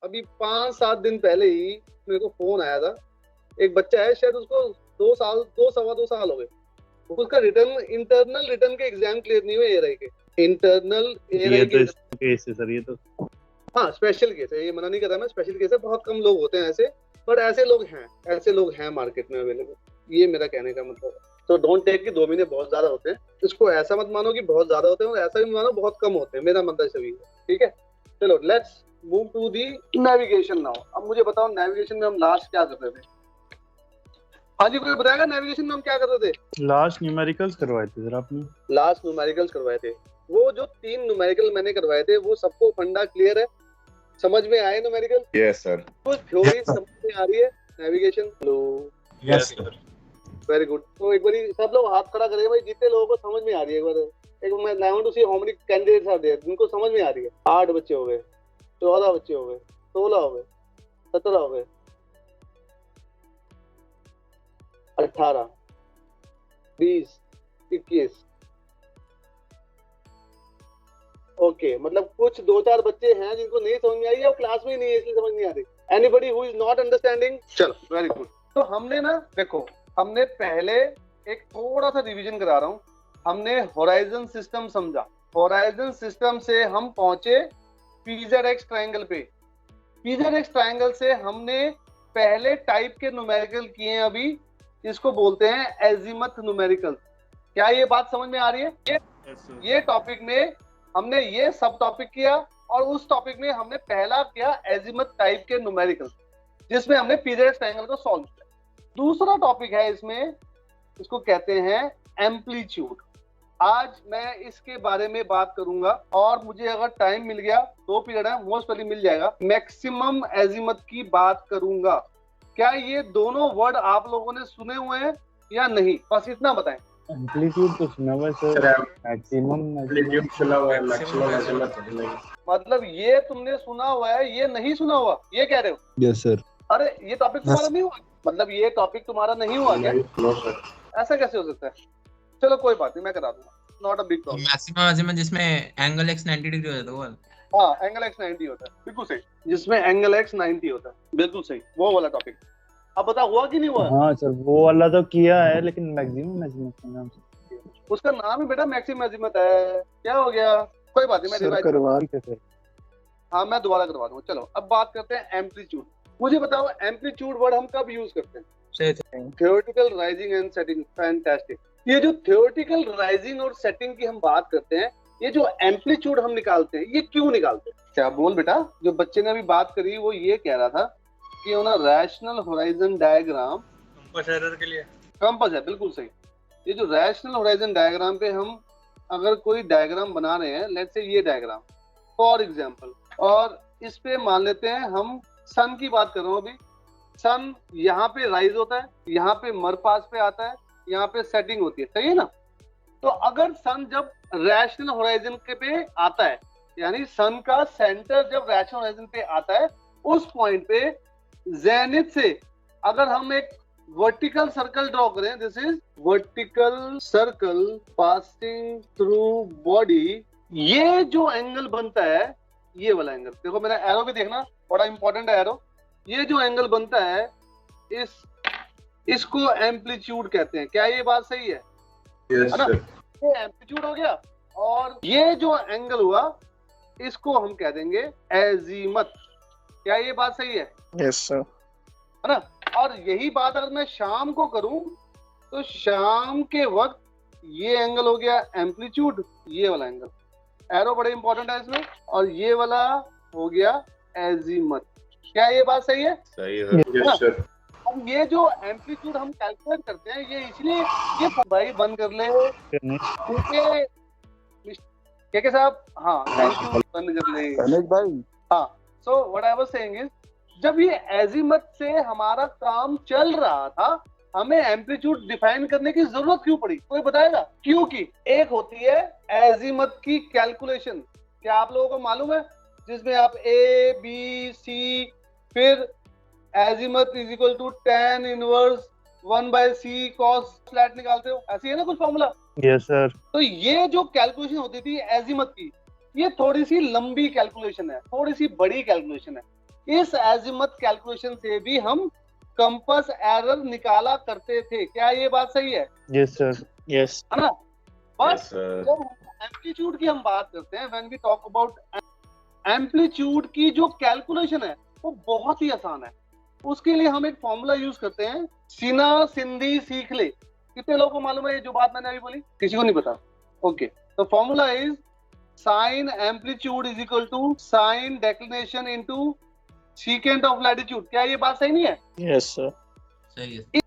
अभी 5-7 दिन पहले ही मेरे को फोन आया था, एक बच्चा है शायद उसको 2 सवा 2 साल हो गए, उसका इंटरनल रिटर्न के एग्जाम क्लियर नहीं हुए एआरआई के। इंटरनल एआरआई के केस है सर ये तो। हाँ स्पेशल केस है, ये मना नहीं कर रहा मैं, स्पेशल केस है, बहुत कम लोग होते हैं ऐसे, पर ऐसे लोग हैं मार्केट में अवेलेबल, ये मेरा कहने का मतलब है। तो डोंट टेक कि 2 महीने बहुत ज्यादा होते हैं, इसको ऐसा मत मानो कि बहुत ज्यादा होते हैं और ऐसा भी मानो बहुत कम होते हैं, मेरा मतलब सभी है, ठीक है। चलो let's move to the navigation now. अब मुझे बताओ नेविगेशन में हम लास्ट क्या कर रहे थे? हाँ जी, कोई बताएगा नेविगेशन में हम क्या कर रहे थे? लास्ट न्यूमेरिकल्स करवाए थे सर आपने। लास्ट न्यूमेरिकल्स करवाए थे, वो जो 3 न्यूमेरिकल मैंने करवाए थे वो सबको फंडा क्लियर है, समझ में आए न्यूमेरिकल? Yes sir. कुछ थ्योरी समझ में आ रही है navigation? Hello yes sir. Very good. तो एक बारी सब लोग हाथ खड़ा करेंगे भाई, जितने लोगों को समझ में आ रही है। एक बार मैं want to see how many candidates are there जिनको समझ में आ रही है। 8 बच्चे हो गए, 14 बच्चे हो गए, 16 हो गए, 17 हो गए, 18, 20, 21। ओके, मतलब कुछ 2-4 बच्चे हैं जिनको नहीं समझ में आई है और क्लास में ही नहीं है इसलिए समझ नहीं आ रही। Anybody who is not understanding? चलो वेरी गुड। तो हमने ना देखो, हमने पहले एक थोड़ा सा रिवीजन करा रहा हूँ, हमने होराइजन सिस्टम समझा, होराइजन सिस्टम से हम पहुंचे पीजेड-एक्स ट्रायंगल पे, पीजेड-एक्स ट्रायंगल से हमने पहले टाइप के न्यूमेरिकल किए हैं, अभी इसको बोलते हैं एजीमथ न्यूमेरिकल। क्या ये बात समझ में आ रही है? ये टॉपिक में हमने ये सब टॉपिक किया और उस टॉपिक में हमने पहला किया एजीमथ टाइप के न्यूमेरिकल, जिसमें हमने पीजेड-एक्स ट्रायंगल को सॉल्व किया। दूसरा टॉपिक है इसमें, इसको कहते हैं एम्पलीट्यूड। आज मैं इसके बारे में बात करूंगा और मुझे अगर टाइम मिल गया, 2 पीरियड है, मोस्ट प्रोबेबली मिल जाएगा, मैक्सिमम एजीमथ की बात करूंगा। क्या ये दोनों वर्ड आप लोगों ने सुने हुए हैं या नहीं? बस इतना बताएं। एम्पलीट्यूड तो सुना हुआ है सर, मैक्सिमम एम्पलीट्यूड सुना हुआ है, मैक्सिमम एजीमथ नहीं। मतलब ये तुमने सुना हुआ है, ये नहीं सुना हुआ, ये कह रहे हो? Yes sir. अरे ये टॉपिक तुम्हारा नहीं हुआ? मतलब ये टॉपिक तुम्हारा नहीं हुआ क्या? No sir. ऐसा कैसे हो सकता है? चलो कोई बात नहीं, मैं करा दूंगा, not a big problem. Maximum azimuth जिसमें एंगल x 90 डिग्री होता है वो। हाँ, एंगल x 90 होता है, बिल्कुल सही, जिसमें एंगल x 90 होता है, बिल्कुल सही, वो वाला टॉपिक। अब बता, हुआ कि नहीं हुआ? हाँ सर, वो वाला तो किया है, लेकिन मैक्सिमम एजीमथ का नाम उसका नाम ही बेटा मैक्सिमम एजीमथ है, क्या हो गया? कोई बात नहीं, मैं सर करवा सर। हाँ मैं दोबारा करवा दूंगा। चलो अब बात करते हैं एम्पलीट्यूड। मुझे बताओ एम्पलीट्यूड वर्ड हम कब यूज करते हैं? Theoretical rising and setting. Fantastic. ये जो थ्योरेटिकल राइजिंग और सेटिंग की हम बात करते हैं, ये जो एम्पलीट्यूड हम निकालते हैं, ये क्यों निकालते हैं? क्या बोल बेटा? जो बच्चे ने अभी बात करी वो ये कह रहा था कि ना rational horizon diagram compass error के लिए कंपास है, बिल्कुल सही। ये जो रैशनल होराइजन डायग्राम पे हम अगर कोई डायग्राम बना रहे हैं, लेट्स से ये डायग्राम फॉर एग्जांपल, और इस पे मान लेते हैं हम सन की बात कर रहा हूँ अभी, सन यहाँ पे राइज होता है, यहाँ पे मरपास पे आता है, यहाँ पे सेटिंग होती है, सही है ना? तो अगर सन जब रैशनल होराइजन के पे आता है, यानी सन का सेंटर जब रैशनल होराइजन पे आता है, उस पॉइंट पे जेनिथ से अगर हम एक वर्टिकल सर्कल ड्रॉ करें, this is vertical circle passing through body, ये जो एंगल बनता है, ये वाला एंगल देखो, मेरा एरो भी देखना, बड़ा इंपॉर्टेंट है एरो। ये जो एंगल बनता है, इसको एम्पलीट्यूड कहते हैं। क्या ये बात सही है? Yes sir. ये एम्पलीट्यूड हो गया, और ये जो एंगल हुआ इसको हम कह देंगे एजीमथ। क्या ये बात सही है? यस सर, है ना? और यही बात अगर मैं शाम को करूं, तो शाम के वक्त ये एंगल हो गया एम्पलीट्यूड, ये वाला एंगल, एरो बड़े इंपॉर्टेंट है इसमें, और ये वाला हो गया एजीमथ। क्या ये बात सही है? सही है। Yes sir. अब ये जो एम्पलीट्यूड हम कैलकुलेट करते हैं, ये इसलिए, ये भाई बंद कर ले क्योंकि के साहब, हाँ थैंक यू, बंद कर ले गणेश भाई। हाँ, so what I was saying is, जब ये एजीमथ से हमारा काम चल रहा था, हमें एम्पलीट्यूड डिफाइन करने की जरूरत क्यों पड़ी? कोई बताएगा? क्योंकि एक होती है एजीमथ की कैलकुलेशन, क्या आप लोगों को मालूम है? जिसमें आप ए बी सी फिर azimuth is equal to tan inverse 1/c cos flat निकालते हो, ऐसी है ना कुछ फॉर्मूला? Yes sir. तो ये जो कैलकुलेशन होती थी एजीमथ की, ये थोड़ी सी लंबी कैलकुलेशन है, थोड़ी सी बड़ी कैलकुलेशन है। इस एजिमथ कैलकुलेशन से भी हम कंपास एरर निकाला करते थे। क्या ये बात सही है? Yes sir, yes. है ना? But Yes, sir. जब एम्पलीट्यूड की हम बात करते हैं, when we talk about amplitude की जो कैलकुलेशन है वो बहुत ही आसान है। उसके लिए हम एक फॉर्मूला यूज करते हैं, सीना सिंधी सीख ले। कितने लोगों को मालूम है ये जो बात मैंने अभी बोली? किसी को नहीं पता? ओके, तो formula is sine amplitude is equal to sine declination into secant of latitude. क्या ये बात सही नहीं है? Yes sir. सही है।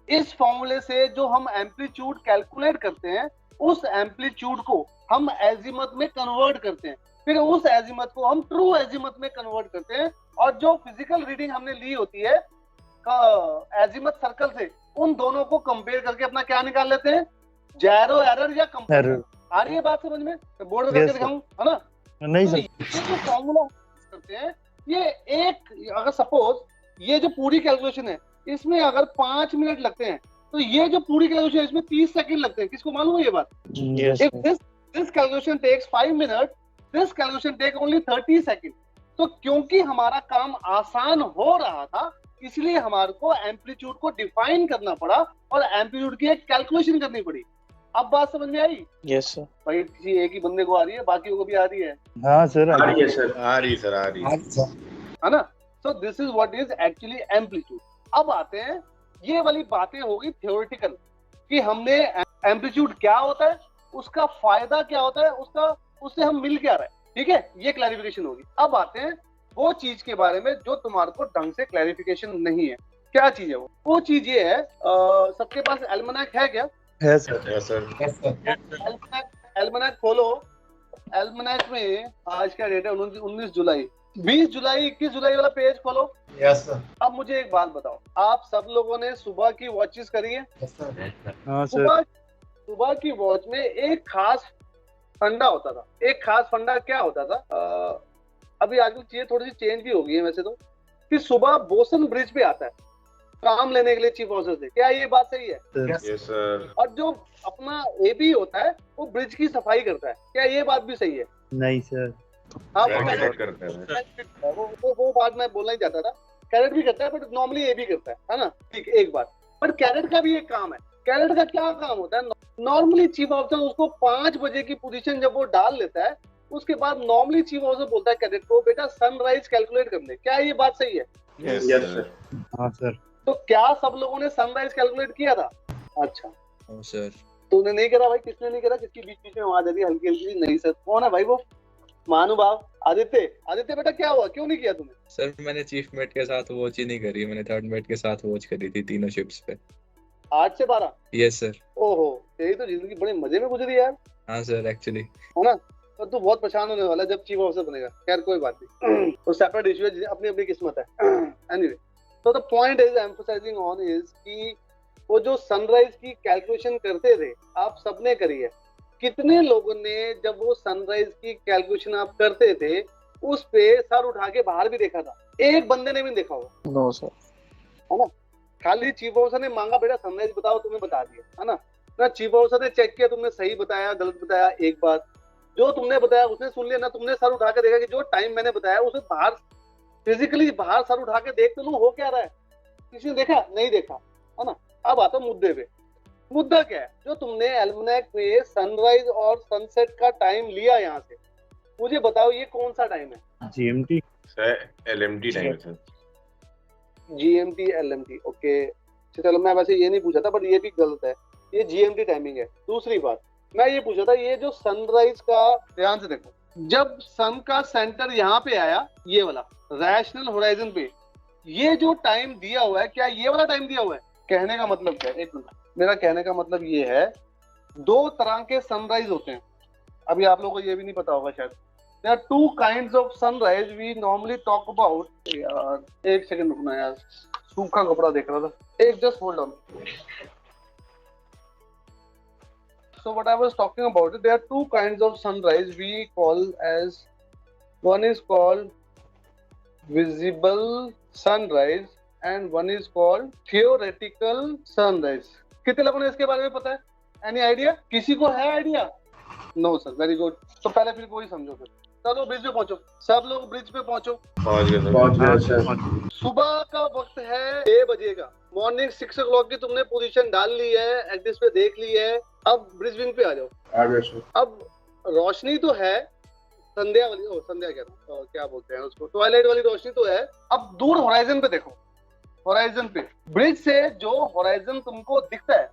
इस फॉर्मूले से जो हम एम्पलीट्यूड कैलकुलेट करते हैं, उस एम्पलीट्यूड को हम एजिमथ में कन्वर्ट करते हैं, फिर उस एजिमथ को हम ट्रू एजिमथ में कन्वर्ट करते हैं, और जो फिजिकल रीडिंग हमने ली होती है एजिमथ सर्कल से, उन दोनों को कंपेयर करके अपना क्या निकाल लेते हैं? ज़ीरो एरर या कंपास। एरर। आ रही है बात समझ में? बोर्ड में Yes, करके sir. दिखाऊं, है ना? नहीं तो सर। ये जो फॉर्मूला करते हैं, ये एक, अगर सपोज ये जो पूरी कैलकुलेशन है इसमें अगर 5 मिनट लगते हैं, तो ये जो पूरी कैलकुलेशन है इसमें 30 सेकंड लगते हैं। किसको मालूम है ये बात? Yes If this calculation takes 5 minutes, this calculation take only 30 seconds. तो क्योंकि हमारा काम आसान हो रहा था, इसलिए हमारे को एम्पलीट्यूड को डिफाइन करना पड़ा और एम्पलीट्यूड की एक कैलकुलेशन करनी पड़ी। अब बात समझ में आई? Yes sir. भाई किसी एक ही बंदे को आ रही है, बाकियों को भी आ रही है हाँ सर। आ रही है सर, आ रही सर, आ रही है। है ना? So this is what is actually amplitude. अब आते हैं, ये वाली बातें होगी थ्योरेटिकल, कि हमने एम्पलीट्यूड क्या होता है, उसका फायदा क्या होता है, उसका उससे हम मिल क्या रहे हैं। ठीक है, ये क्लैरिफिकेशन होगी। अब आते हैं वो चीज के बारे में जो तुम्हारे को ढंग से क्लैरिफिकेशन नहीं है। क्या चीज है वो चीज ये है, सबके पास एल्मनाक है क्या? है सर। Yes, sir. एल्मनाक खोलो। एल्मनाक में आज का डेट है 19 जुलाई, 20 जुलाई, 21 जुलाई वाला पेज खोलो। Yes, sir. अब मुझे एक बात बताओ, आप सब लोगों ने सुबह की वॉचेस करी है? Yes, sir. हाँ सर। सुबह की वॉच में एक खास फंडा होता था। एक खास फंडा क्या होता था? अभी आजकल चीजें थोड़ी सी चेंज भी हो गई है वैसे तो, कि सुबह बोसन ब्रिज पे आता है काम लेने के लिए चीफ ऑफिसर से। क्या ये बात सही है? Yes, sir. और जो अपना एबी होता है वो ब्रिज की सफाई करता है। क्या ये बात भी सही है? नहीं सर। हाँ, Credit करते हैं। वो बात मैं बोलना ही चाहता था। कैडेट भी करता है, बट नॉर्मली ये भी करता है ना? ठीक, एक बात। पर कैडेट का भी एक काम है। कैडेट का क्या काम होता है? नॉर्मली चीफ ऑफिसर उसको 5 बजे की पोजीशन जब वो डाल लेता है, उसके बाद नॉर्मली चीफ ऑफिसर बोलता है कैडेट को, बेटा सनराइज कैलकुलेट कर ले। क्या ये बात सही है? Yes, Yes, sir. हाँ सर। तो क्या सब लोगों ने सनराइज कैलकुलेट किया था? अच्छा, सर तूने नहीं करा भाई? किसने नहीं करा? किसकी बीच बीच में आवाज आ रही है हल्की हल्की? नहीं सर। कौन है भाई वो? महानुभाव आदित्य। आदित्य बेटा क्या हुआ, क्यों नहीं किया तूने? सर मैंने चीफ मेट के साथ वॉच ही नहीं करी, मैंने थर्ड मेट के साथ वॉच करी थी तीनों शिप्स पे। 8 से 12? Yes sir. ओहो, तेरी तो जिंदगी बड़े मजे में गुजरी यार, हाँ सर एक्चुअली। है ना? तो तू बहुत परेशान होने वाला है जब चीफ ऑफिसर बनेगा। खैर कोई बात नहीं, तो सेपरेट इशू है, अपनी अपनी किस्मत है। एनीवे, तो the point is emphasising on is कि वो जो सनराइज की कैलकुलेशन करते थे, आप सबने करी है। कितने लोगों ने जब वो सनराइज की कैलकुलेशन आप करते थे उस पे सर उठा के बाहर भी देखा था? एक बंदे ने भी नहीं देखा होगा। No sir. है ना? खाली चीफ ऑफिसर ने मांगा, बेटा सनराइज बताओ, तुम्हें बता दिया, है ना चीफ ऑफिसर ने चेक किया, तुमने सही बताया गलत बताया, एक बात जो तुमने बताया उसने सुन लिया ना, तुमने सर उठा के देखा कि जो टाइम मैंने बताया उसे बाहर फिजिकली बाहर सर उठा के देख तो लूं हो क्या रहा है। किसी ने देखा? नहीं देखा, है ना? अब आता मुद्दे पे। मुद्दा क्या है? जो तुमने एल्मनाक में सनराइज और सनसेट का टाइम लिया यहाँ से, मुझे बताओ ये कौन सा टाइम है? जीएमटी। Sir, LMT time है सर। जीएमटी एलएमटी, ओके चलो, मैं वैसे ये नहीं पूछा था बट ये भी गलत है, ये जीएमटी टाइमिंग है। दूसरी बात मैं ये पूछा था, ये जो सनराइज का, ध्यान से देखो, जब सन का सेंटर यहाँ पे आया, ये वाला रैशनल होराइजन पे, ये जो टाइम दिया हुआ है, क्या ये वाला टाइम दिया हुआ है? कहने का मतलब क्या है? एक मिनट, मेरा कहने का मतलब ये है, 2 तरह के सनराइज होते हैं। अभी आप लोगों को ये भी नहीं पता होगा शायद। There are 2 kinds of sunrise we normally talk about. यार एक सेकंड रुकना यार, सूखा कपड़ा देख रहा था, एक just hold on. So what I was talking about, there are 2 kinds of sunrise we call as, one is called visible sunrise and one is called theoretical sunrise. कितने लोगों ने इसके बारे में पता है? Any idea? किसी को है idea? No sir, very good. तो पहले फिर कोई समझो फिर। चलो ब्रिज पे पहुंचो, सब लोग ब्रिज पे पहुंचो। पहुंच गए सर। सुबह का वक्त है 6 बजे का। मॉर्निंग 6 o'clock की तुमने पोजीशन डाल ली है, एग्जिस पे देख ली है। अब ब्रिज विंग पे आ जाओ। आ गए सर। अब रोशनी तो है, संध्या वाली, संध्या कह रहा हूँ, क्या बोलते हैं उसको, ट्वाइलाइट वाली रोशनी तो है। अब दूर होराइजन पे देखो, होराइजन पे ब्रिज से जो होराइजन तुमको दिखता है,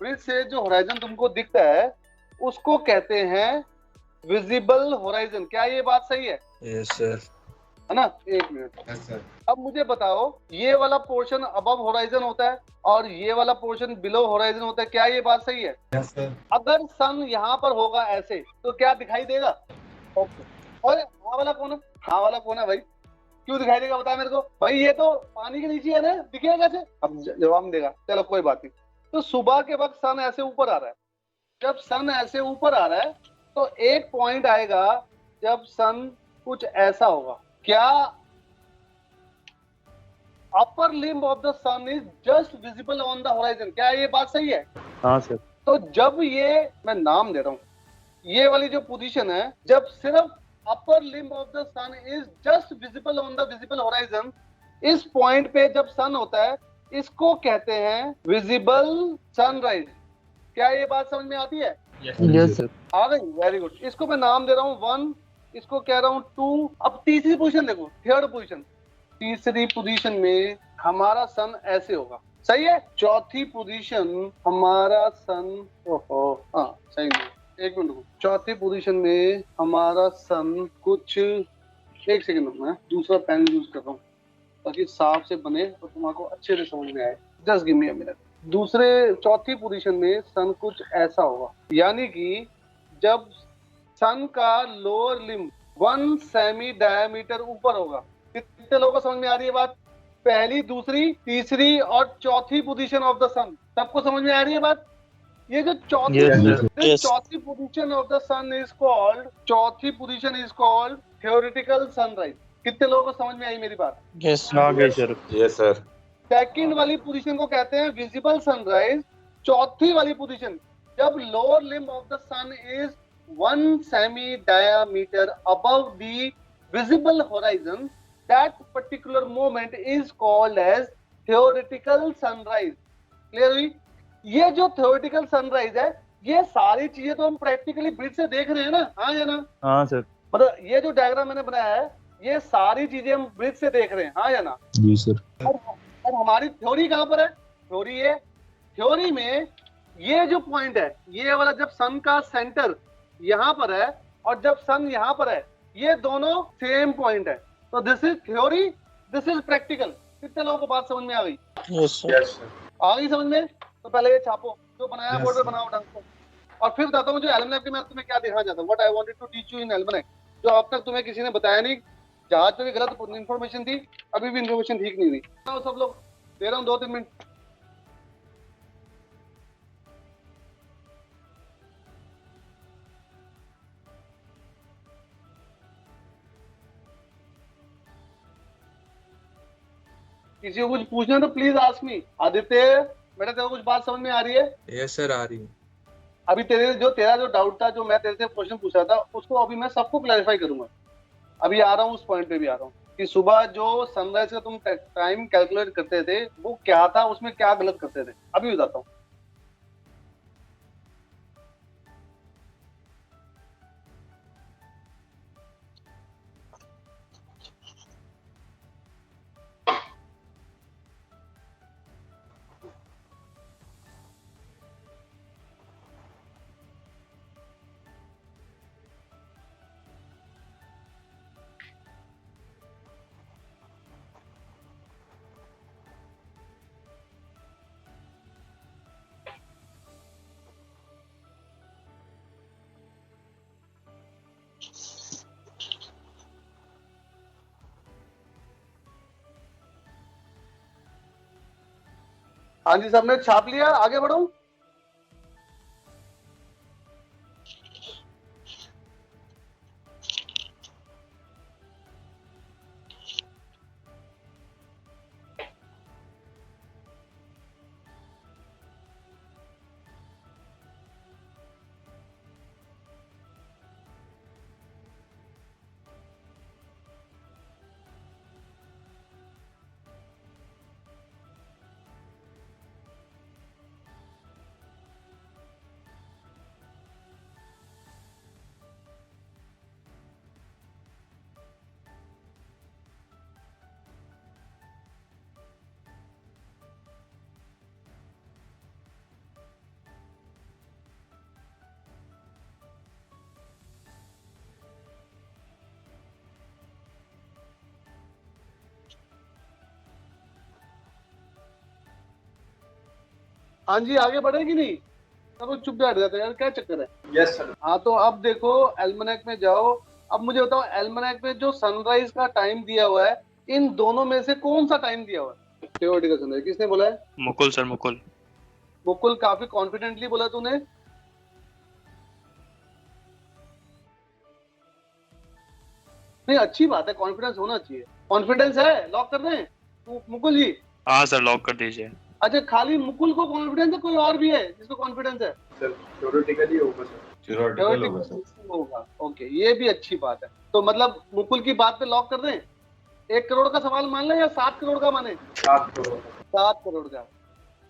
ब्रिज से जो होराइजन तुमको दिखता है उसको कहते हैं विजिबल होराइजन। क्या ये बात सही है? Yes sir. है ना? एक मिनट। Yes sir. अब मुझे बताओ, ये वाला पोर्शन अबव होराइजन होता है और ये वाला पोर्शन बिलो होराइजन होता है, क्या ये बात सही है? Yes sir. अगर सन यहाँ पर होगा ऐसे तो क्या दिखाई देगा? ओके। और हाँ वाला कौन है? हाँ वाला कौन है भाई? क्यों दिखाई देगा बता मेरे को भाई। ये तो पानी के नीचे है ना, दिखेगा कैसे? अब जवाब नहीं देगा, चलो कोई बात नहीं। तो सुबह के वक्त सन ऐसे ऊपर आ रहा है। जब सन ऐसे ऊपर आ रहा है तो एक पॉइंट आएगा जब सन कुछ ऐसा होगा। क्या upper limb of the sun is just visible on the horizon? क्या ये बात सही है? हाँ सर। तो जब ये, मैं नाम दे रहा हूँ, ये वाली जो पोजीशन है, जब सिर्फ upper limb of the sun is just visible on the visible horizon, इस पॉइंट पे जब सन होता है, इसको कहते हैं विजिबल सनराइज। क्या ये बात समझ में आती है? Yes sir. आ गई, वेरी गुड। इसको मैं नाम दे रहा हूँ 1, इसको कह रहा हूँ 2। अब तीसरी पोजीशन देखो, थर्ड पोजीशन। तीसरी पोजीशन में हमारा सन ऐसे होगा, सही है? चौथी पोजीशन हमारा सन, ओहो हाँ सही है, एक मिनट रुको। चौथी पोजीशन में हमारा सन कुछ, एक सेकंड रुकना है, दूसरा पेन यूज कर रहा हूँ ताकि साफ से बने और तुमको अच्छे से समझ में आए। Just give me a minute. चौथी पोजीशन में सन कुछ ऐसा होगा, यानी कि जब सन का लोअर लिम्ब 1 सेमी डायमीटर ऊपर होगा। कितने लोगों को समझ में आ रही है बात? पहली, दूसरी, तीसरी और चौथी पोजीशन ऑफ द सन, सबको समझ में आ रही है बात? ये जो चौथी Yes, sir. पोजीशन, चौथी position of the sun is called, चौथी position is called theoretical sunrise. कितने लोगों को समझ में आई मेरी बात? यस आ गए सर। Yes sir. सेकंड वाली पोजीशन को कहते हैं विजिबल सनराइज। चौथी वाली पोजीशन, जब lower limb of the sun is 1 semi diameter above the visible horizon, that particular moment is called as theoretical sunrise. Clear हुई? ये जो थ्योरेटिकल सनराइज है, ये सारी चीजें तो हम प्रैक्टिकली ब्रिज से देख रहे हैं ना, हाँ या ना? हाँ सर। मतलब ये जो डायग्राम मैंने बनाया है, ये सारी चीजें हम ब्रिज से देख रहे हैं, हाँ या ना? जी सर। और हमारी थ्योरी कहाँ पर है? थ्योरी है, थ्योरी में ये जो पॉइंट है, ये वाला, जब सन का सेंटर यहाँ पर है और जब सन यहाँ पर है, ये दोनों सेम पॉइंट है। तो this is theory, this is practical. कितने लोगों को बात समझ में आ गई? Yes sir. आ गई समझ में? तो पहले ये छापो, जो बनाया Yes, बोर्ड पे sir. बनाओ ढंग से। और फिर बताता हूँ जो एलएमएफ की मैं तुम्हें क्या दिखाना चाहता हूँ, what I wanted to teach you in LMF, जो अब तक तुम्हें किसी ने बताया नहीं। जहाज पे भी गलत इन्फॉर्मेशन थी, अभी भी इन्फॉर्मेशन ठीक नहीं हुई। आओ सब लोग, दे रहा हूँ 2-3 मिनट। किसी को कुछ पूछना है तो प्लीज आस्क मी। आदित्य बेटा, तेरे को कुछ बात समझ में आ रही है? यस सर आ रही है। अभी तेरा जो डाउट था, जो मैं तेरे से क्वेश्चन पूछा था, उसको अभी मैं सबको क्लैरिफाई करूंगा। अभी आ रहा हूँ, उस पॉइंट पे भी आ रहा हूँ कि सुबह जो सनराइज का तुम टाइम कैलकुलेट करते थे, वो क्या था, उसमें क्या गलत करते थे, अभी बताता हूँ। हाँ जी, सबने छाप लिया, आगे बढ़ो। हाँ जी, आगे बढ़ेगी नहीं, सब लोग चुप बैठ जाते हैं यार, क्या चक्कर है। Yes sir. हाँ तो अब देखो एल्मनेक में जाओ, अब मुझे बताओ एल्मनेक में जो सनराइज का टाइम दिया हुआ है, इन दोनों में से कौन सा टाइम दिया हुआ है? थियोरेटिकल सनराइज किसने बोला है? मुकुल सर, मुकुल। मुकुल, काफी कॉन्फिडेंटली बोला तूने। नहीं, अच्छी बात है, कॉन्फिडेंस होना चाहिए। कॉन्फिडेंस है, लॉक कर दें मुकुल जी? हाँ सर, लॉक कर दीजिए। अच्छा, खाली मुकुल को कॉन्फिडेंस है, कोई और भी है जिसको कॉन्फिडेंस है? सर थ्योरेटिकली होगा सर। थ्योरेटिकल होगा सर। होगा, ओके, ये भी अच्छी बात है। तो मतलब मुकुल की बात पे लॉक कर दें? 1 करोड़ का सवाल मान ले या 7 करोड़ का माने? 7 करोड़। 7 करोड़ का।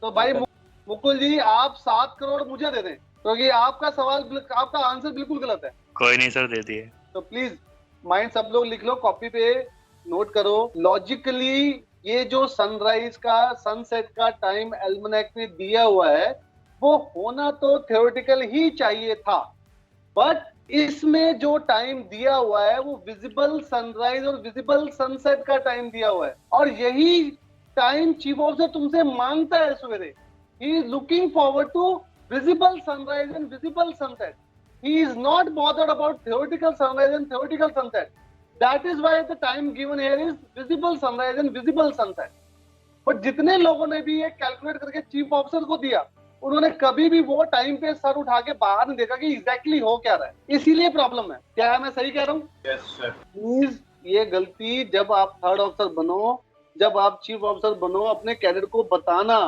तो भाई मुकुल जी, आप 7 करोड़ मुझे दे दें, क्योंकि आपका सवाल, आपका आंसर बिल्कुल गलत है। कोई नहीं सर, दे दिए। तो प्लीज माइंड सब लोग लिख लो, कॉपी पे नोट करो। लॉजिकली ये जो सनराइज का सनसेट का टाइम एल्मनेक में दिया हुआ है, वो होना तो थ्योरेटिकल ही चाहिए था, बट इसमें जो टाइम दिया हुआ है वो विजिबल सनराइज और विजिबल सनसेट का टाइम दिया हुआ है, और यही टाइम चीफ ऑफिसर तुमसे मांगता है सवेरे। He is looking forward to visible sunrise and visible sunset. He is not bothered about theoretical sunrise and theoretical sunset. That is why the time given here is visible sunrise and visible sunset. But जितने लोगों ने भी ये calculate करके chief officer को दिया, उन्होंने कभी भी वो टाइम पे सर उठा के बाहर नहीं देखा कि एग्जैक्टली हो क्या रहा है। इसीलिए प्रॉब्लम है। क्या है, मैं सही कह रहा हूँ? Yes sir. प्लीज ये गलती जब आप थर्ड ऑफिसर बनो, जब आप चीफ ऑफिसर बनो, अपने कैडेट को बताना,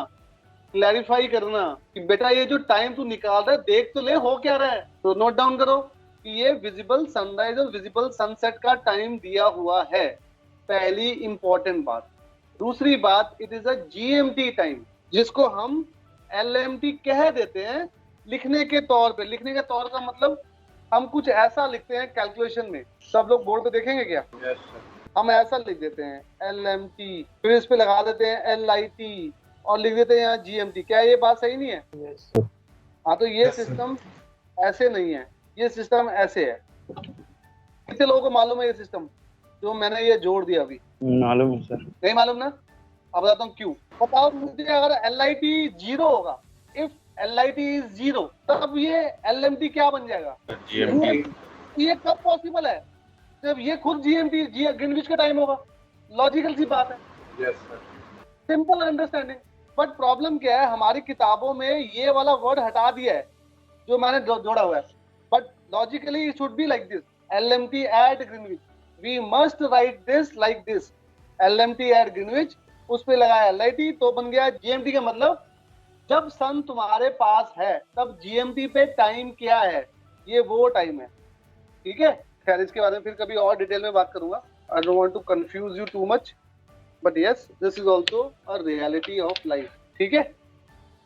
क्लैरिफाई करना कि बेटा ये जो टाइम तू निकाल रहा है, देख तो ले हो क्या रहा है। तो नोट डाउन करो कि ये विजिबल सनराइज और विजिबल सनसेट का टाइम दिया हुआ है, पहली इंपॉर्टेंट बात। दूसरी बात, it is a GMT time, जिसको हम एलएमटी कह देते हैं लिखने के तौर पे। लिखने के तौर का मतलब हम कुछ ऐसा लिखते हैं कैलकुलेशन में, सब लोग बोर्ड पे देखेंगे क्या? Yes sir. हम ऐसा लिख देते हैं एलएमटी, फिर इस पे लगा देते हैं एलआईटी और लिख देते हैं यहाँ जीएमटी। क्या ये बात सही नहीं है? हाँ, तो ये सिस्टम ऐसे नहीं है, ये सिस्टम ऐसे है। कितने लोगों को मालूम है ये सिस्टम जो मैंने ये जोड़ दिया अभी? मालूम है सर। नहीं मालूम ना? अब बताता हूँ क्यों। बताओ मुझे, अगर LIT 0 होगा, इफ LIT इज 0, तब ये LMT क्या बन जाएगा? जीएमटी। ये कब पॉसिबल है? जब ये खुद GMT ग्रीनविच का टाइम होगा। लॉजिकल सी बात है, yes sir. Simple understanding. But problem क्या है, हमारी किताबों में ये वाला वर्ड हटा दिया है जो मैंने जोड़ा हुआ है। But logically it should be like this, LMT at Greenwich. We must write this like this, LMT at Greenwich, उस पे लगाया LIT, तो बन गया GMT। का मतलब जब सन तुम्हारे पास है तब GMT पे टाइम क्या है, ये वो टाइम है। ठीक है, खैर इसके बारे में फिर कभी और डिटेल में बात करूंगा। I don't want to confuse you too much, but yes this is also a reality of life. ठीक है,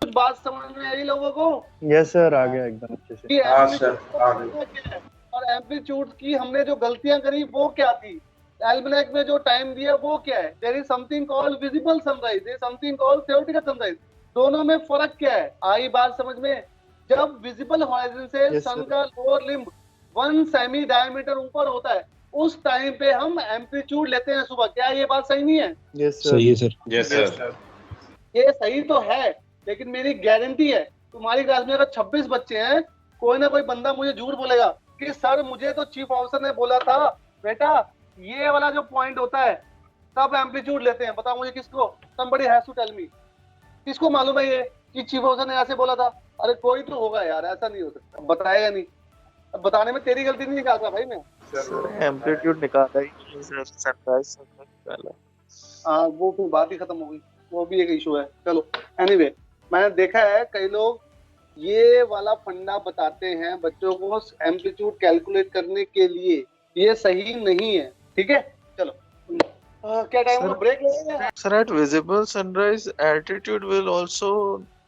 कुछ बात समझ में आई लोगों को? यस सर, आ गया एकदम अच्छे से। कि हाँ सर, आ गई। एम्पलीट्यूड क्या है और एम्पलीट्यूड की हमने जो गलतियां करी वो क्या थी, एल्मनेक में जो टाइम दिया वो क्या है। There is something called visible sunrise, there is something called theoretical sunrise. दोनों में फर्क क्या है, आई बात समझ में? जब विजिबल हॉराइजन से Yes, सन sir. का लोअर लिम्ब 1 सेमी डायमीटर ऊपर होता है, उस टाइम पे हम एम्पलीट्यूड लेते हैं सुबह। क्या ये बात सही नहीं है? Yes sir. सही है सर। Yes sir. ये सही तो है, लेकिन मेरी गारंटी है तुम्हारी क्लास में अगर 26 बच्चे हैं, कोई ना कोई बंदा मुझे झूठ बोलेगा कि सर मुझे तो चीफ ऑफिसर ने बोला था बेटा ये वाला जो पॉइंट होता है तब एम्पलीट्यूड लेते हैं। बताओ मुझे किसको, somebody has to tell me, किसको मालूम है ये कि चीफ ऑफिसर ने ऐसे बोला था? अरे कोई तो होगा यार, ऐसा नहीं हो सकता। बताएगा नहीं, अब बताने में तेरी गलती नहीं निकालता भाई मैं। एम्पलीट्यूड निकाला ही सर, सनराइज निकाला। हाँ, वो फिर बात ही खत्म हो गई, वो भी एक इशू है। चलो एनीवे, मैंने देखा है कई लोग ये वाला फंडा बताते हैं बच्चों को एम्पलीट्यूड कैलकुलेट करने के लिए, ये सही नहीं है। ठीक है, चलो क्या टाइम होगा, ब्रेक लेंगे? Sir at visible sunrise altitude will also